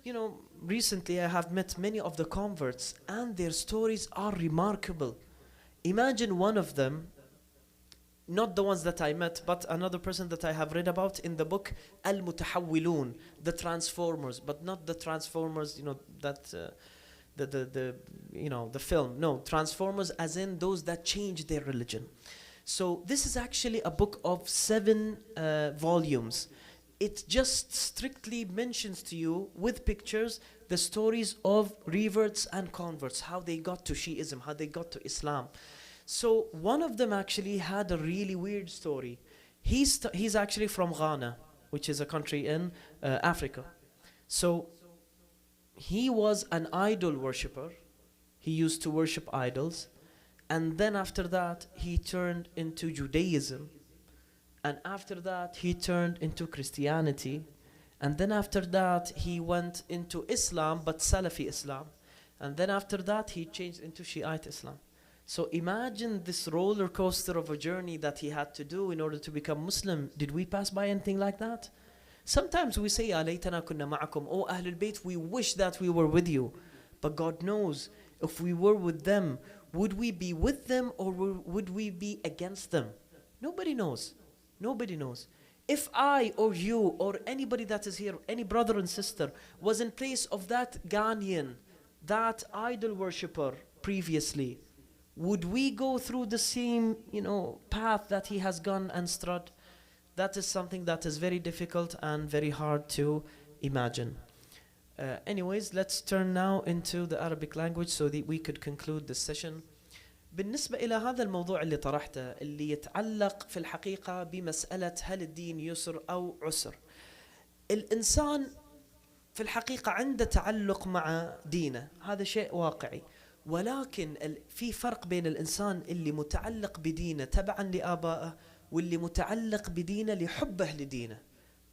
recently I have met many of the converts and their stories are remarkable. Imagine one of them, not the ones that I met, but another person that I have read about in the book, Al-Mutahawwilun, the Transformers, but not the Transformers, the film. No, Transformers as in those that change their religion. So this is actually a book of 7 volumes. It just strictly mentions to you with pictures the stories of reverts and converts, how they got to Shiism, how they got to Islam. So one of them actually had a really weird story. He's actually from Ghana, which is a country in Africa. So he was an idol worshipper. He used to worship idols. And then after that, he turned into Judaism. And after that, he turned into Christianity. And then after that, he went into Islam, but Salafi Islam. And then after that, he changed into Shiite Islam. So imagine this roller coaster of a journey that he had to do in order to become Muslim. Did we pass by anything like that? Sometimes we say, يا ليتنا كنا معكم. Oh, Ahlul Bayt, we wish that we were with you. But God knows, if we were with them, would we be with them or would we be against them? Nobody knows. Nobody knows. If I or you or anybody that is here, any brother and sister, was in place of that Ghanaian, that idol worshipper previously, would we go through the same, path that he has gone and strode? That is something that is very difficult and very hard to imagine. Anyways, let's turn now into the Arabic language so that we could conclude this session. بالنسبة إلى هذا الموضوع اللي طرحته اللي يتعلق في الحقيقة بمسألة هل الدين يسر أو عسر. الإنسان في الحقيقة عنده تعلق مع دينه، هذا شيء واقعي. ولكن في فرق بين الإنسان اللي متعلق بدينه تبعا لآبائه واللي متعلق بدينه لحبه لدينه.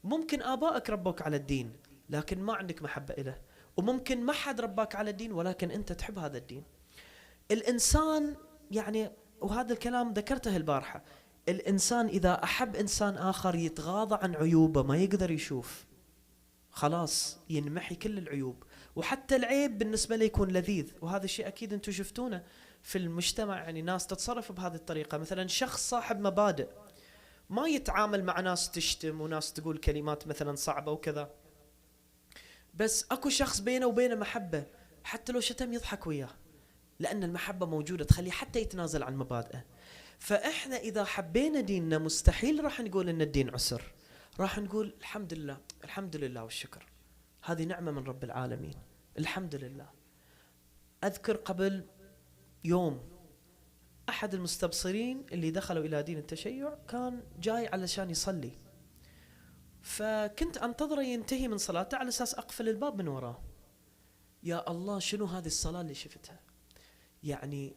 ممكن آبائك ربوك على الدين لكن ما عندك محبة إله، وممكن ما حد رباك على الدين ولكن أنت تحب هذا الدين. الإنسان وهذا الكلام ذكرته البارحة، الإنسان إذا أحب إنسان آخر يتغاضى عن عيوبه، ما يقدر يشوف، خلاص ينمحي كل العيوب، وحتى العيب بالنسبة له يكون لذيذ. وهذا الشيء أكيد أنتم شفتونه في المجتمع، ناس تتصرف بهذه الطريقة. مثلا شخص صاحب مبادئ ما يتعامل مع ناس تشتم وناس تقول كلمات مثلا صعبة وكذا، بس أكو شخص بينه وبينه محبة، حتى لو شتم يضحك وياه، لأن المحبة موجودة تخليه حتى يتنازل عن مبادئه. فإحنا إذا حبينا ديننا مستحيل راح نقول إن الدين عسر، راح نقول الحمد لله، الحمد لله والشكر، هذه نعمة من رب العالمين، الحمد لله. أذكر قبل يوم أحد المستبصرين اللي دخلوا إلى دين التشيع كان جاي علشان يصلي، فكنت أنتظره ينتهي من صلاته على أساس أقفل الباب من وراه. يا الله شنو هذه الصلاة اللي شفتها،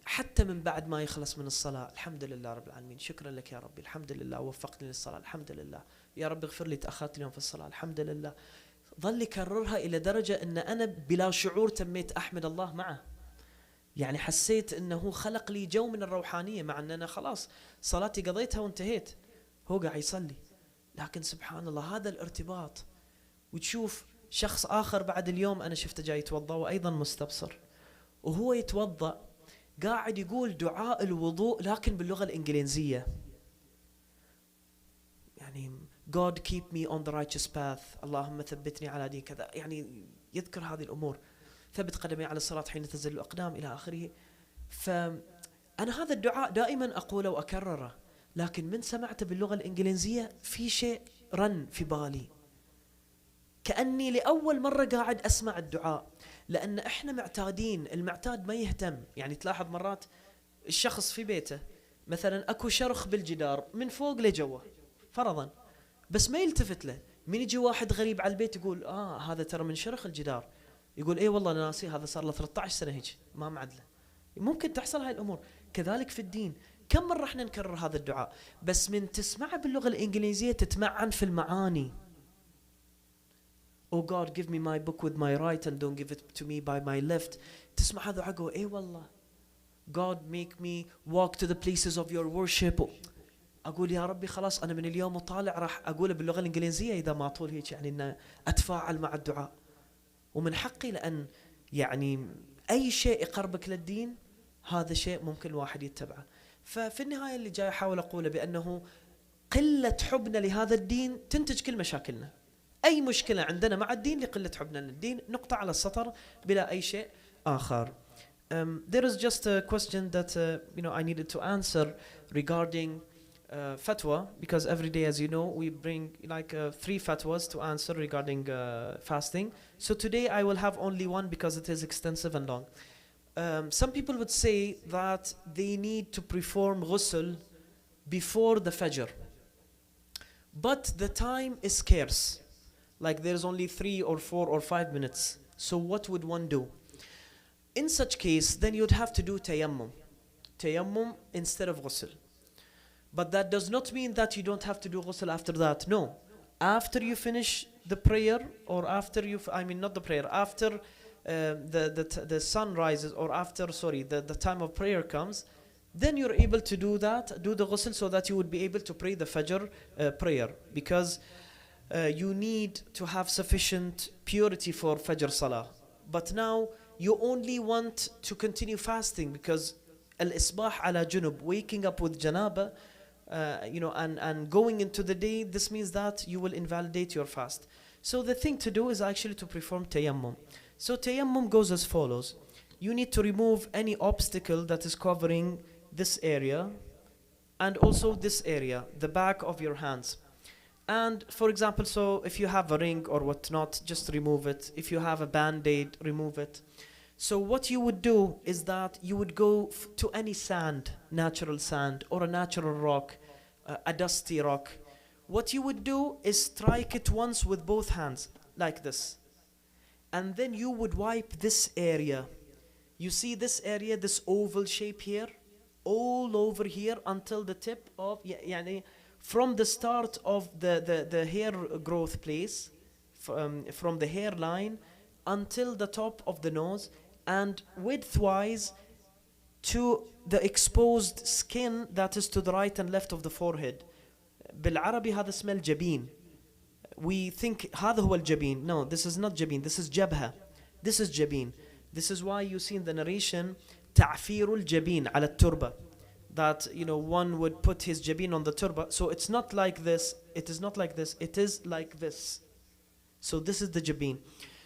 حتى من بعد ما يخلص من الصلاة الحمد لله رب العالمين، شكرا لك يا ربي، الحمد لله وفقتني للصلاة، الحمد لله يا رب اغفر لي تأخرت اليوم في الصلاة، الحمد لله. ظل يكررها إلى درجة أن أنا بلا شعور تميت أحمد الله معه. حسيت أنه خلق لي جو من الروحانية، مع أن أنا خلاص صلاتي قضيتها وانتهيت، هو قاعد يصلي. لكن سبحان الله هذا الارتباط. وتشوف شخص آخر بعد اليوم أنا شفته جاي يتوضأ وأيضا مستبصر، وهو يتوضأ قاعد يقول دعاء الوضوء لكن باللغة الإنجليزية، God keep me on the righteous path، اللهم ثبتني على دين كذا، يذكر هذه الأمور، ثبت قدمي على الصراط حين تزل الأقدام إلى آخره. فأنا هذا الدعاء دائما أقوله وأكرره، لكن من سمعته باللغة الإنجليزية في شيء رن في بالي، كأني لأول مرة قاعد أسمع الدعاء. لأن إحنا معتادين، المعتاد ما يهتم. تلاحظ مرات الشخص في بيته مثلا أكو شرخ بالجدار من فوق لجوه فرضا، بس ما يلتفت له، من يجي واحد غريب على البيت يقول هذا ترى من شرخ الجدار، يقول اي والله انا ناسي هذا صار له 13 سنه هيك ما معدله. ممكن تحصل هاي الامور. كذلك في الدين، كم مره احنا نكرر هذا الدعاء، بس من تسمعه باللغه الانجليزيه تتمعن في المعاني. Oh God, give me my book with my right and don't give it to me by my left. تسمع هذا عقو اي والله. God make me walk to the places of your worship. اقول يا ربي خلاص انا من اليوم وطالع راح اقوله باللغه الانجليزيه اذا ما طول هيك، يعني ان اتفاعل مع الدعاء. ومن حقي، لان يعني اي شيء يقربك للدين هذا شيء ممكن الواحد يتبعه. ففي النهايه اللي جاي احاول اقوله بانه قله حبنا لهذا الدين تنتج كل مشاكلنا. اي مشكله عندنا مع الدين لقله حبنا للدين، نقطه على السطر بلا اي شيء اخر. There is just a question that I needed to answer regarding fatwa, because every day, as you know, we bring like 3 fatwas to answer regarding fasting. So today I will have only one because it is extensive and long. Some people would say that they need to perform ghusl before the fajr, but the time is scarce, like there's only 3 or 4 or 5 minutes. So what would one do? In such case, then you'd have to do tayammum instead of ghusl. But that does not mean that you don't have to do ghusl after that. No. After you finish the prayer, or after not the prayer, after the sun rises, or after, the time of prayer comes, then you're able to do the ghusl, so that you would be able to pray the Fajr prayer. Because you need to have sufficient purity for Fajr Salah. But now you only want to continue fasting because al-isbah ala junub, waking up with janaba, and going into the day, this means that you will invalidate your fast. So the thing to do is actually to perform tayammum. So tayammum goes as follows. You need to remove any obstacle that is covering this area and also this area, the back of your hands. And for example, so if you have a ring or whatnot, just remove it. If you have a band-aid, remove it. So what you would do is that you would go to any sand, natural sand, or a natural rock, a dusty rock. What you would do is strike it once with both hands, like this. And then you would wipe this area. You see this area, this oval shape here? All over here until the tip of, from the start of the hair growth place, from the hairline until the top of the nose, and widthwise to the exposed skin that is to the right and left of the forehead. بالعربي هذا اسمه الجبين. We think هذا هو الجبين. No, this is not جبين. This is جبهة. This is جبين. This is why you see in the narration تعفير الجبين على التربة. That one would put his jabin on the turba. So it's not like this. It is not like this. It is like this. So this is the jabin.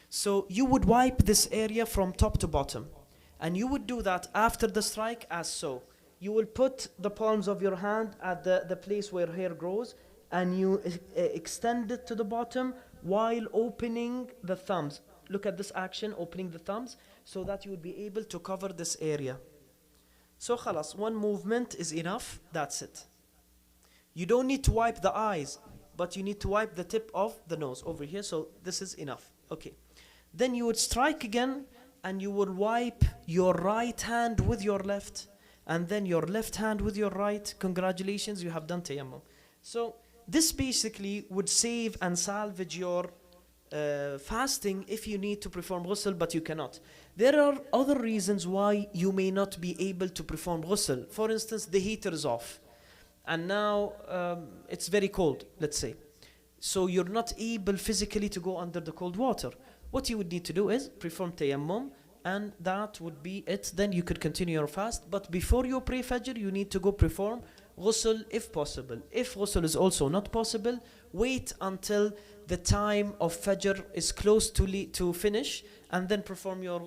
So you would wipe this area from top to bottom, and you would do that after the strike as so. You will put the palms of your hand at the place where hair grows, and you extend it to the bottom while opening the thumbs. Look at this action, opening the thumbs, so that you would be able to cover this area. So khalas, one movement is enough, that's it. You don't need to wipe the eyes, but you need to wipe the tip of the nose over here, so this is enough. Okay. Then you would strike again, and you would wipe your right hand with your left, and then your left hand with your right. Congratulations, you have done tayammum. So this basically would save and salvage your fasting if you need to perform ghusl, but you cannot. There are other reasons why you may not be able to perform ghusl. For instance, the heater is off, and now it's very cold, let's say. So you're not able physically to go under the cold water. What you would need to do is perform tayammum, and that would be it. Then you could continue your fast. But before you pray Fajr, you need to go perform ghusl if possible. If ghusl is also not possible, wait until the time of Fajr is close to finish, and then perform your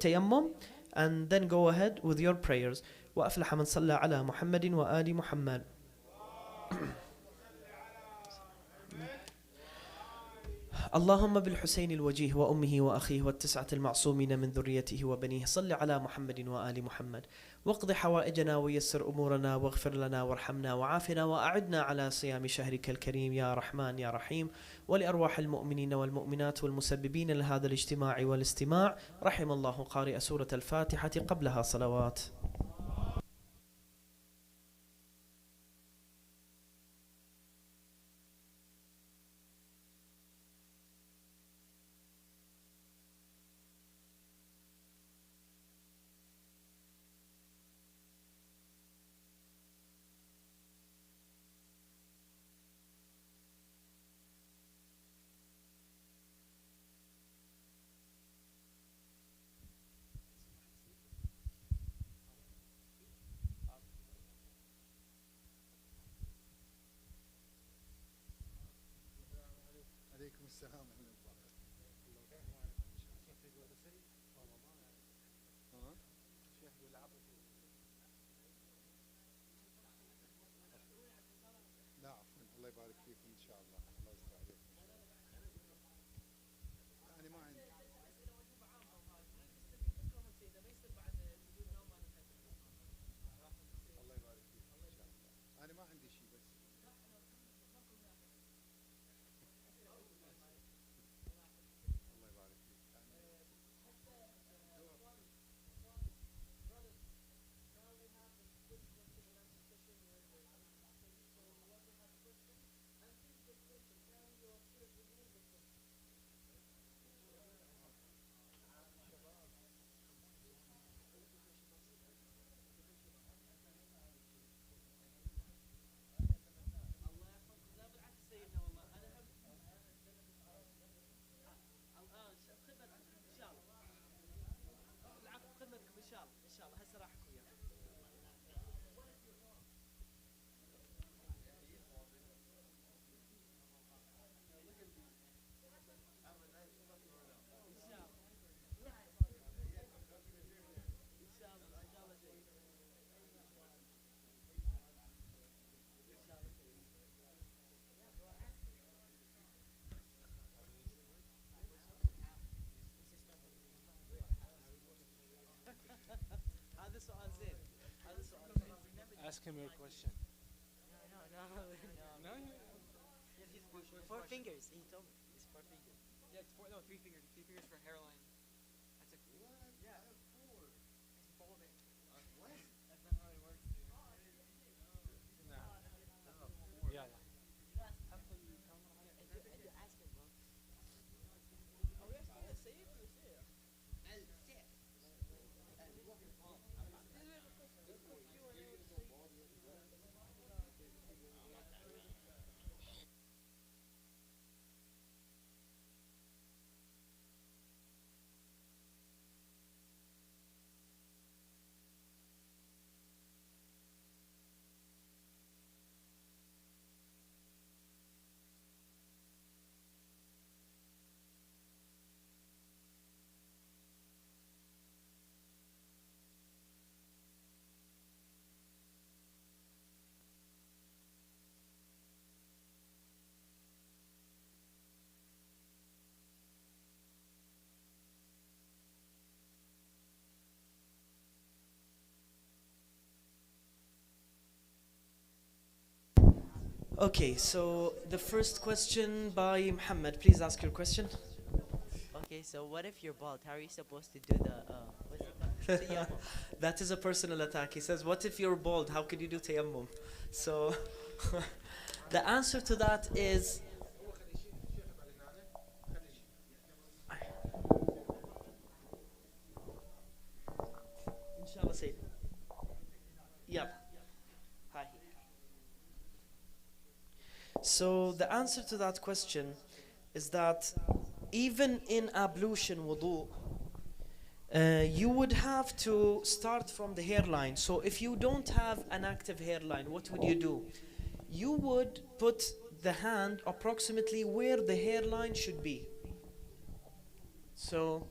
tayammum, and then go ahead with your prayers. وأفلح من صلى على محمد وآل محمد. اللهم بالحسين الوجيه وأمه وأخيه والتسعة المعصومين من ذريته وبنيه صل على محمد وآل محمد واقض حوائجنا ويسر أمورنا واغفر لنا وارحمنا وعافنا وأعدنا على صيام شهرك الكريم يا رحمن يا رحيم. ولأرواح المؤمنين والمؤمنات والمسببين لهذا الاجتماع والاستماع، رحم الله قارئ سورة الفاتحة قبلها صلوات. عليكم السلام ورحمة الله. لا عفوا، الله يبارك فيكم ان شاء الله، الله يستر عليكم ان شاء الله. يعني ما عندي. الله يبارك فيكم ان شاء الله. انا ما عندي شيء بس. الله يبارك فيك. Ask him your question. No. Four fingers. He told me it's 4 fingers. Yeah, it's four, no, 3 fingers. 3 fingers for hairline. That's a yeah. That's 4. It's 4. What? That's not how it works. Nah. Yeah. Ask him, bro. Oh, yes, let's say it. Okay, so the first question by Mohammed. Please ask your question. Okay, so what if you're bald? How are you supposed to do the what's it called? That is a personal attack. He says, what if you're bald? How could you do tayammum? So the answer to that is inshallah say. Yeah. Hi. So the answer to that question is that even in ablution wudu, you would have to start from the hairline. So if you don't have an active hairline, what would you do? You would put the hand approximately where the hairline should be. So,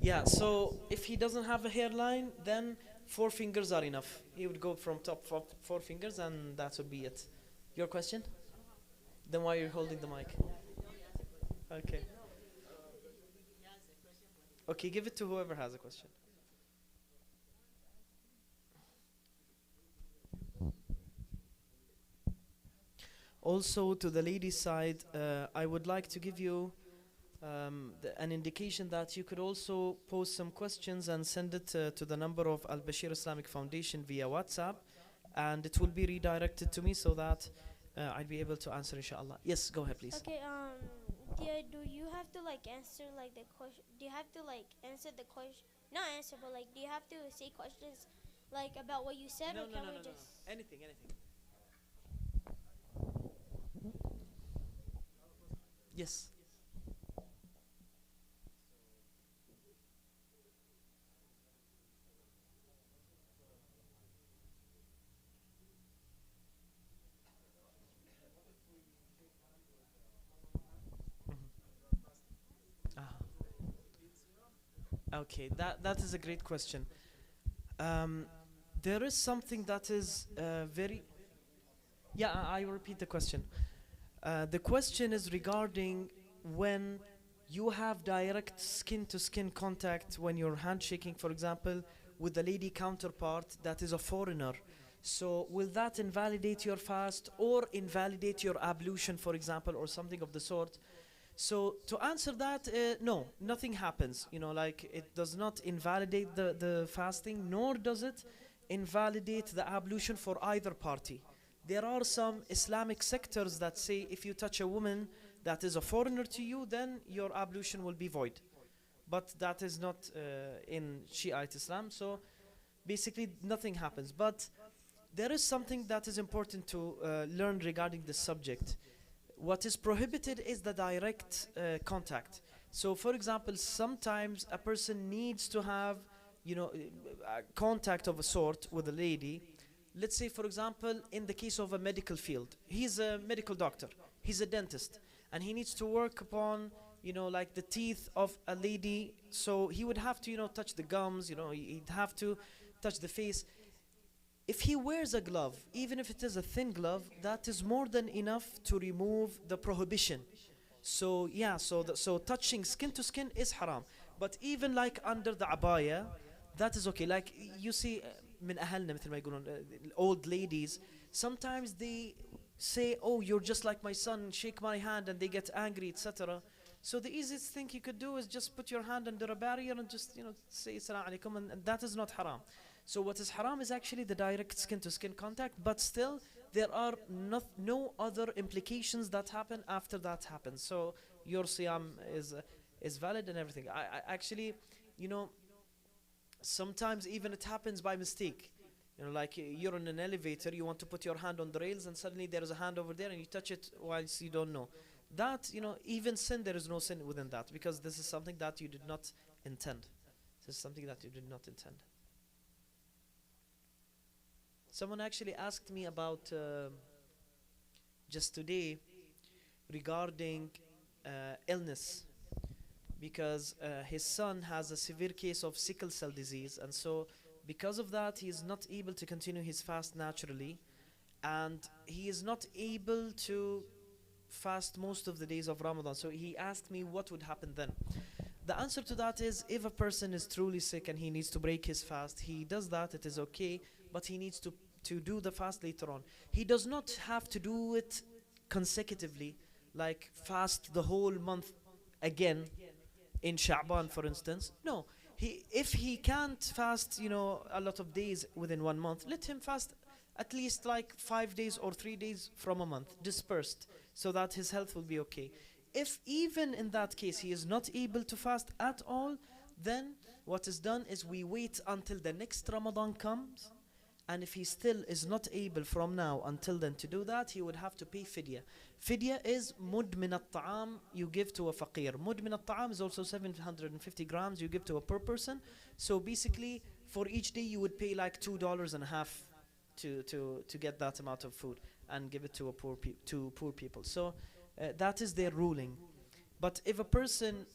Yeah, so if he doesn't have a hairline, then 4 fingers are enough. He would go from top 4 fingers, and that would be it. Your question? Then why are you holding the mic? Okay. Okay, give it to whoever has a question. Also, to the ladies' side, I would like to give you an indication that you could also post some questions and send it to the number of Al-Basheer Islamic Foundation via WhatsApp, and it will be redirected to me so that I'll be able to answer, inshallah. Yes, go ahead, please. Okay, do you have to like answer like the question? Do you have to like answer the question? Not answer, but like, do you have to say questions like about what you said, or can we just? Anything. Yes. Okay, that is a great question. There is something that is very. Yeah, I will repeat the question. The question is regarding when you have direct skin-to-skin contact when you're handshaking, for example, with the lady counterpart that is a foreigner. So will that invalidate your fast or invalidate your ablution, for example, or something of the sort? So to answer that, no, nothing happens. You know, like it does not invalidate the fasting, nor does it invalidate the ablution for either party. There are some Islamic sectors that say if you touch a woman that is a foreigner to you, then your ablution will be void. But that is not in Shiite Islam. So basically nothing happens. But there is something that is important to learn regarding this subject. What is prohibited is the direct contact. So for example, sometimes a person needs to have, contact of a sort with a lady. Let's say, for example, in the case of a medical field, he's a medical doctor, he's a dentist, and he needs to work upon, like the teeth of a lady. So he would have to, touch the gums, he'd have to touch the face. If he wears a glove, even if it is a thin glove, that is more than enough to remove the prohibition. So yeah, so touching skin to skin is haram. But even like under the abaya, that is okay. Like you see, من أهلنا مثل ما يقولون, old ladies, sometimes they say, oh, you're just like my son, shake my hand, and they get angry, etc. So the easiest thing you could do is just put your hand under a barrier and just, say Assalamu alaikum, and that is not haram. So what is haram is actually the direct skin-to-skin contact, but still there are no other implications that happen after that happens. So your siyam is valid and everything. I actually, sometimes even it happens by mistake. Like you're in an elevator, you want to put your hand on the rails, and suddenly there is a hand over there, and you touch it whilst you don't know. That, even sin, there is no sin within that, because this is something that you did not intend. This is something that you did not intend. Someone actually asked me about just today regarding illness, because his son has a severe case of sickle cell disease, and so because of that he is not able to continue his fast naturally, and he is not able to fast most of the days of Ramadan. So he asked me what would happen then. The answer to that is, if a person is truly sick and he needs to break his fast, he does that, it is okay, but he needs to do the fast later on. He does not have to do it consecutively, like fast the whole month again in Sha'ban, for instance. No, if he can't fast, a lot of days within 1 month, let him fast at least like 5 days or 3 days from a month, dispersed, so that his health will be okay. If even in that case he is not able to fast at all, then what is done is we wait until the next Ramadan comes, and if he still is not able from now until then to do that, he would have to pay fidya. Fidya is mud min at-ta'am you give to a faqir. Mud min at-ta'am is also 750 grams you give to a per person. So basically, for each day you would pay like $2.50 to get that amount of food and give it to poor people. So that is their ruling. But if a person,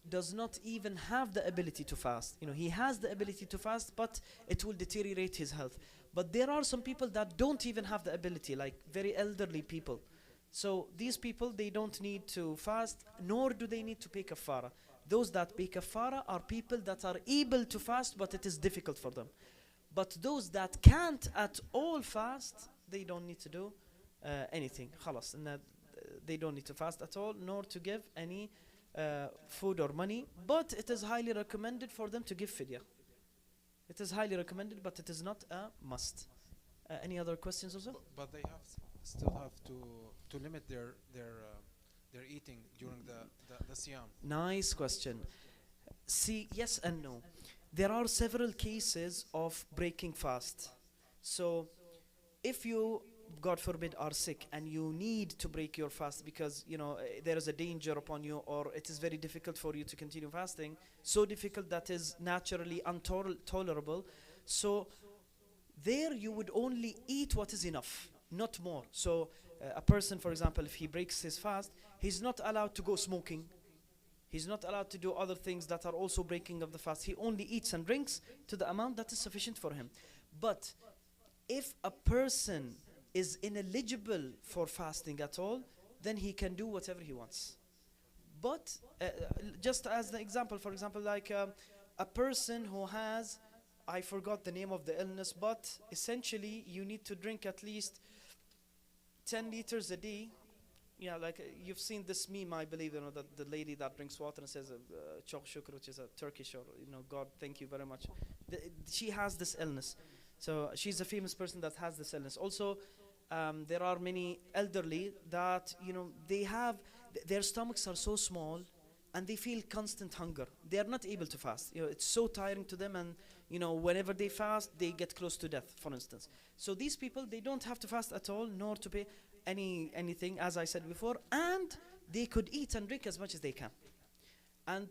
does not even have the ability to fast, he has the ability to fast, but it will deteriorate his health. But there are some people that don't even have the ability, like very elderly people. So these people, they don't need to fast, nor do they need to pay kafara. Those that pay kafara are people that are able to fast, but it is difficult for them. But those that can't at all fast, they don't need to do anything. خلاص, and that, they don't need to fast at all, nor to give any food or money. But it is highly recommended for them to give fidya. It is highly recommended, but it is not a must. Any other questions also? But they still have to limit their eating during the siyam. Nice question. See, yes and no. There are several cases of breaking fast. So if you, God forbid, are sick and you need to break your fast because there is a danger upon you, or it is very difficult for you to continue fasting, so difficult that is naturally intolerable, so there you would only eat what is enough, not more. So a person, for example, if he breaks his fast, he's not allowed to go smoking, he's not allowed to do other things that are also breaking of the fast. He only eats and drinks to the amount that is sufficient for him. But if a person is ineligible for fasting at all, then he can do whatever he wants. But just as the example, for example, like a person who has, I forgot the name of the illness, but essentially you need to drink at least 10 liters a day. Yeah, like you've seen this meme, I believe, that the lady that drinks water and says çok şükür, which is a Turkish, or God, thank you very much. She has this illness. So she's a famous person that has this illness. Also, there are many elderly that, they have, their stomachs are so small and they feel constant hunger. They are not able to fast. It's so tiring to them, and, whenever they fast, they get close to death, for instance. So these people, they don't have to fast at all, nor to pay anything, as I said before, and they could eat and drink as much as they can. And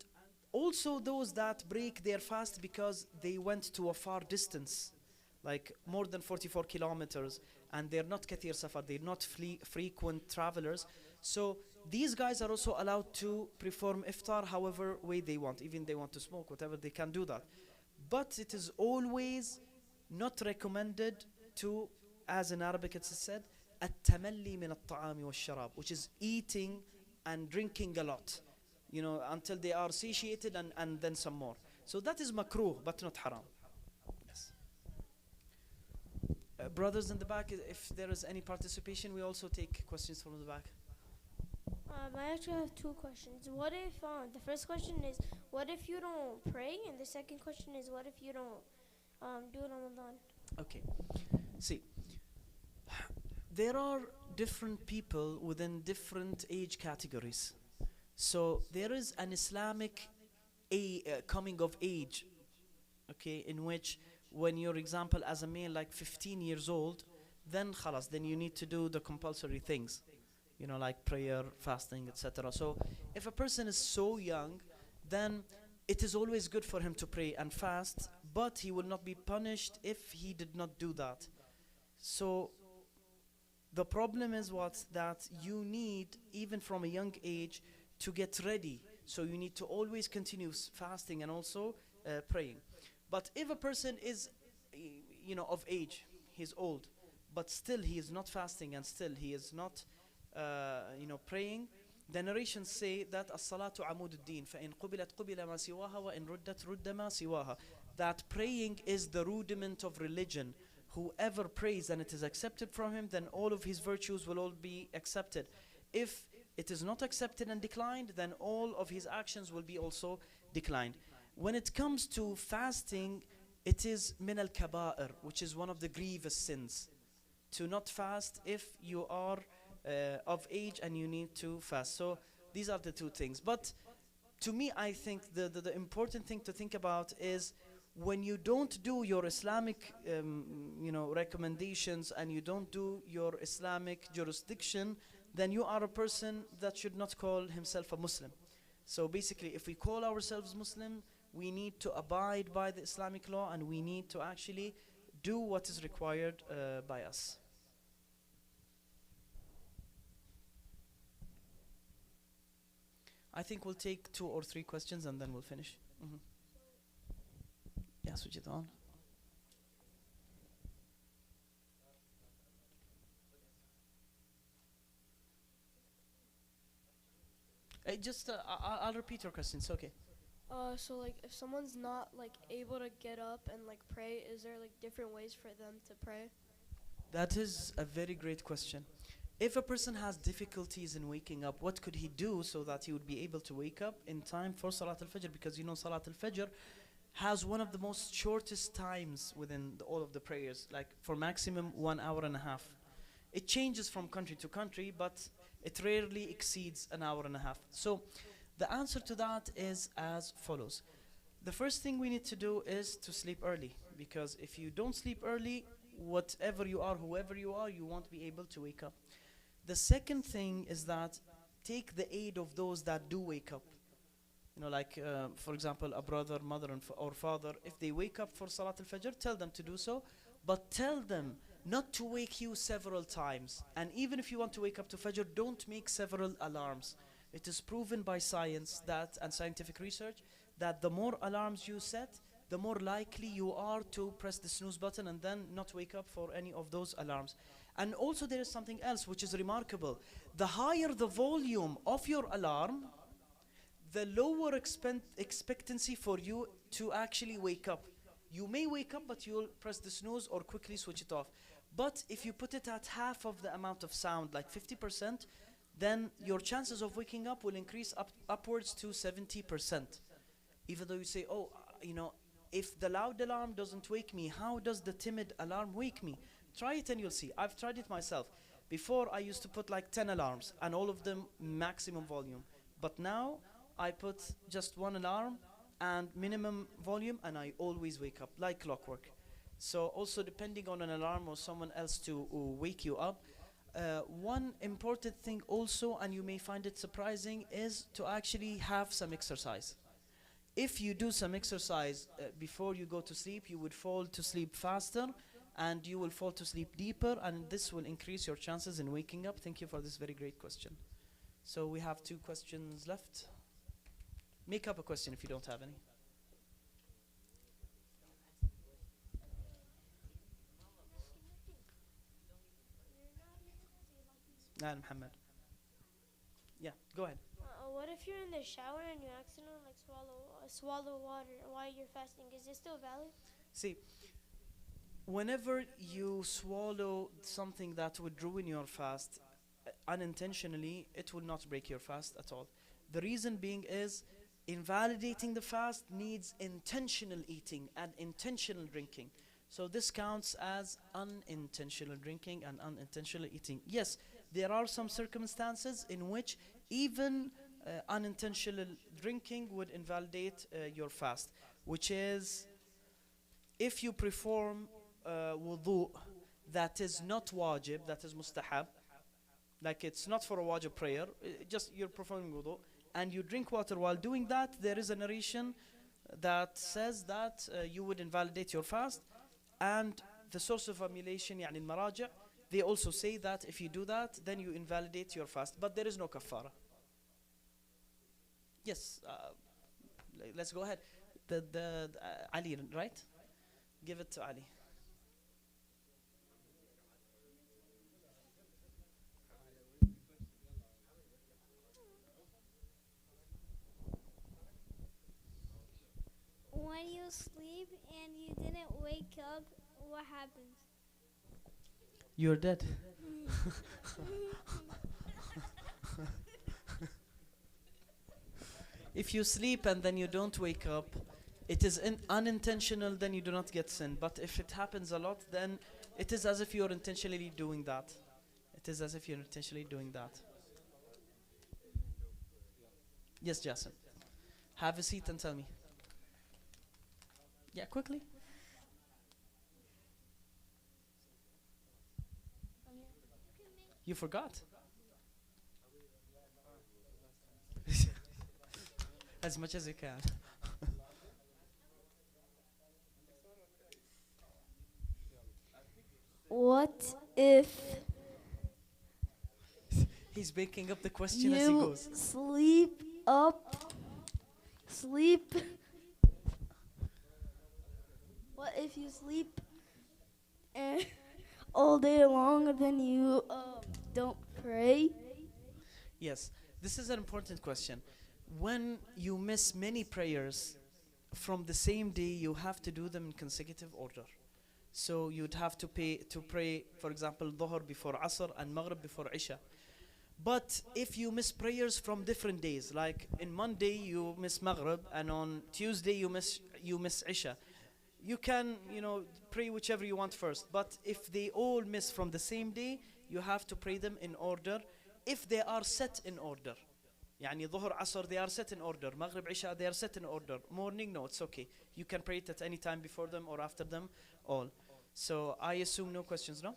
also those that break their fast because they went to a far distance, like more than 44 kilometers, and they're not kathir safar, they're not frequent travelers. So these guys are also allowed to perform iftar however way they want. Even they want to smoke, whatever, they can do that. But it is always not recommended to, as in Arabic it's said, التملي من الطعام والشراب, which is eating and drinking a lot, until they are satiated, and then some more. So that is makruh, but not haram. Yes. Brothers in the back, if there is any participation, we also take questions from the back. I actually have two questions. What if, the first question is, what if you don't pray? And the second question is, what if you don't do Ramadan? Okay. See, there are different people within different age categories. So there is an Islamic coming of age, okay, in which when you're, example, as a male, like 15 years old, then khalas, then you need to do the compulsory things, like prayer, fasting, etc. So if a person is so young, then it is always good for him to pray and fast, but he will not be punished if he did not do that. So the problem is that you need, even from a young age, to get ready. So you need to always continue fasting and also praying. But if a person is, of age, he's old, but still he is not fasting and still he is not, praying, the narrations say that as-salatu amud ad-din, fa in qubilat qubila ma siwaha wa in ruddat rudda ma siwaha. That praying is the rudiment of religion. Whoever prays and it is accepted from him, then all of his virtues will all be accepted. If it is not accepted and declined, then all of his actions will be also declined. When it comes to fasting, it is min al-kaba'ir, which is one of the grievous sins. To not fast if you are of age and you need to fast. So these are the two things. But to me, I think the important thing to think about is, when you don't do your Islamic recommendations and you don't do your Islamic jurisdiction, then you are a person that should not call himself a Muslim. So basically, if we call ourselves Muslim, we need to abide by the Islamic law, and we need to actually do what is required by us. I think we'll take 2 or 3 questions and then we'll finish. Yeah, switch it on. I'll repeat your questions. Okay. So like if someone's not like able to get up and like pray, is there like different ways for them to pray? That is a very great question. If a person has difficulties in waking up, what could he do so that he would be able to wake up in time for Salat al-Fajr? Because you know Salat al-Fajr has one of the most shortest times within all of the prayers, like for maximum 1 hour and a half. It changes from country to country, but it rarely exceeds an hour and a half. So the answer to that is as follows. The first thing we need to do is to sleep early, because if you don't sleep early, whatever you are, whoever you are, you won't be able to wake up. The second thing is that take the aid of those that do wake up. You know, like for example, a brother, mother, or father, if they wake up for Salat al-Fajr, tell them to do so, but tell them not to wake you several times. And even if you want to wake up to Fajr, don't make several alarms. It is proven by science that, and scientific research, that the more alarms you set, the more likely you are to press the snooze button and then not wake up for any of those alarms. And also there is something else which is remarkable. The higher the volume of your alarm, the lower expectancy for you to actually wake up. You may wake up, but you'll press the snooze or quickly switch it off. But if you put it at half of the amount of sound, like 50%, then your chances of waking up will increase upwards to 70%. Even though you say, oh, you know, if the loud alarm doesn't wake me, how does the timid alarm wake me? Try it and you'll see. I've tried it myself. Before I used to put like 10 alarms and all of them maximum volume. But now I put just 1 alarm and minimum volume and I always wake up like clockwork. So also depending on an alarm or someone else to wake you up, one important thing also, and you may find it surprising, is to actually have some exercise. If you do some exercise before you go to sleep, you would fall to sleep faster and you will fall to sleep deeper, and this will increase your chances in waking up. Thank you for this very great question. So we have 2 questions left. Make up a question if you don't have any. Mohammed. Yeah, go ahead. What if you're in the shower and you accidentally like swallow water while you're fasting? Is it still valid? See, whenever you swallow something that would ruin your fast unintentionally, it will not break your fast at all. The reason being is invalidating the fast needs intentional eating and intentional drinking. So this counts as unintentional drinking and unintentional eating. Yes, there are some circumstances in which even unintentional drinking would invalidate your fast, which is if you perform wudu that is not wajib, that is mustahab, like it's not for a wajib prayer, just you're performing wudu, and you drink water while doing that, there is a narration that says that you would invalidate your fast. And the source of emulation, يعني المراجع, they also say that if you do that, then you invalidate your fast. But there is no kafara. Yes, let's go ahead. Ali, right? Give it to Ali. When you sleep and you didn't wake up, what happens? You're dead. If you sleep and then you don't wake up, it is unintentional, then you do not get sin. But if it happens a lot, then it is as if you're intentionally doing that. It is as if you're intentionally doing that. Yes, Jason. Have a seat and tell me. Yeah, quickly. You forgot. As much as you can. What if He's making up the question as he you goes. sleep up, sleep? What if you sleep and all day long, then you don't pray? Yes, this is an important question. When you miss many prayers from the same day, you have to do them in consecutive order. So you'd have to pray, for example, Dhuhr before Asr and Maghrib before Isha. But if you miss prayers from different days, like in Monday you miss Maghrib and on Tuesday you miss Isha, you can, pray whichever you want first. But if they all miss from the same day, you have to pray them in order if they are set in order. يعني ظهر عصر they are set in order, Maghrib Isha they are set in order, morning no, it's okay, you can pray it at any time before them or after them all. So I assume no questions, no?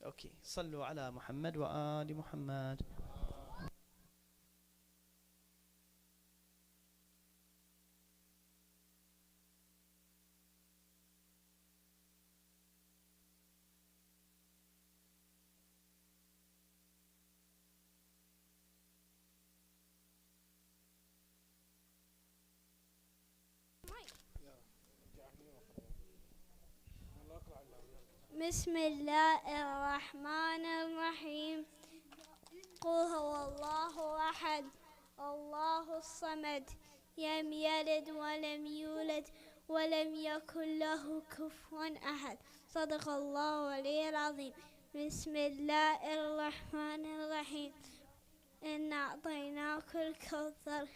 Okay, صلوا على محمد وآل محمد. بسم الله الرحمن الرحيم. قل هو الله أحد الله الصمد لم يلد ولم يولد ولم يكن له كفوا أحد. صدق الله العلي العظيم. بسم الله الرحمن الرحيم. إنا أعطيناك الكوثر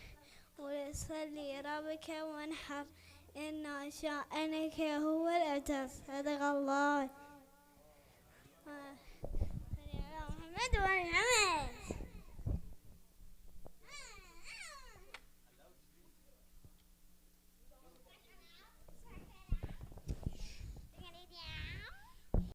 وصل لربك وانحر إن شأنك هو الأبتر. صدق الله محمد وعلى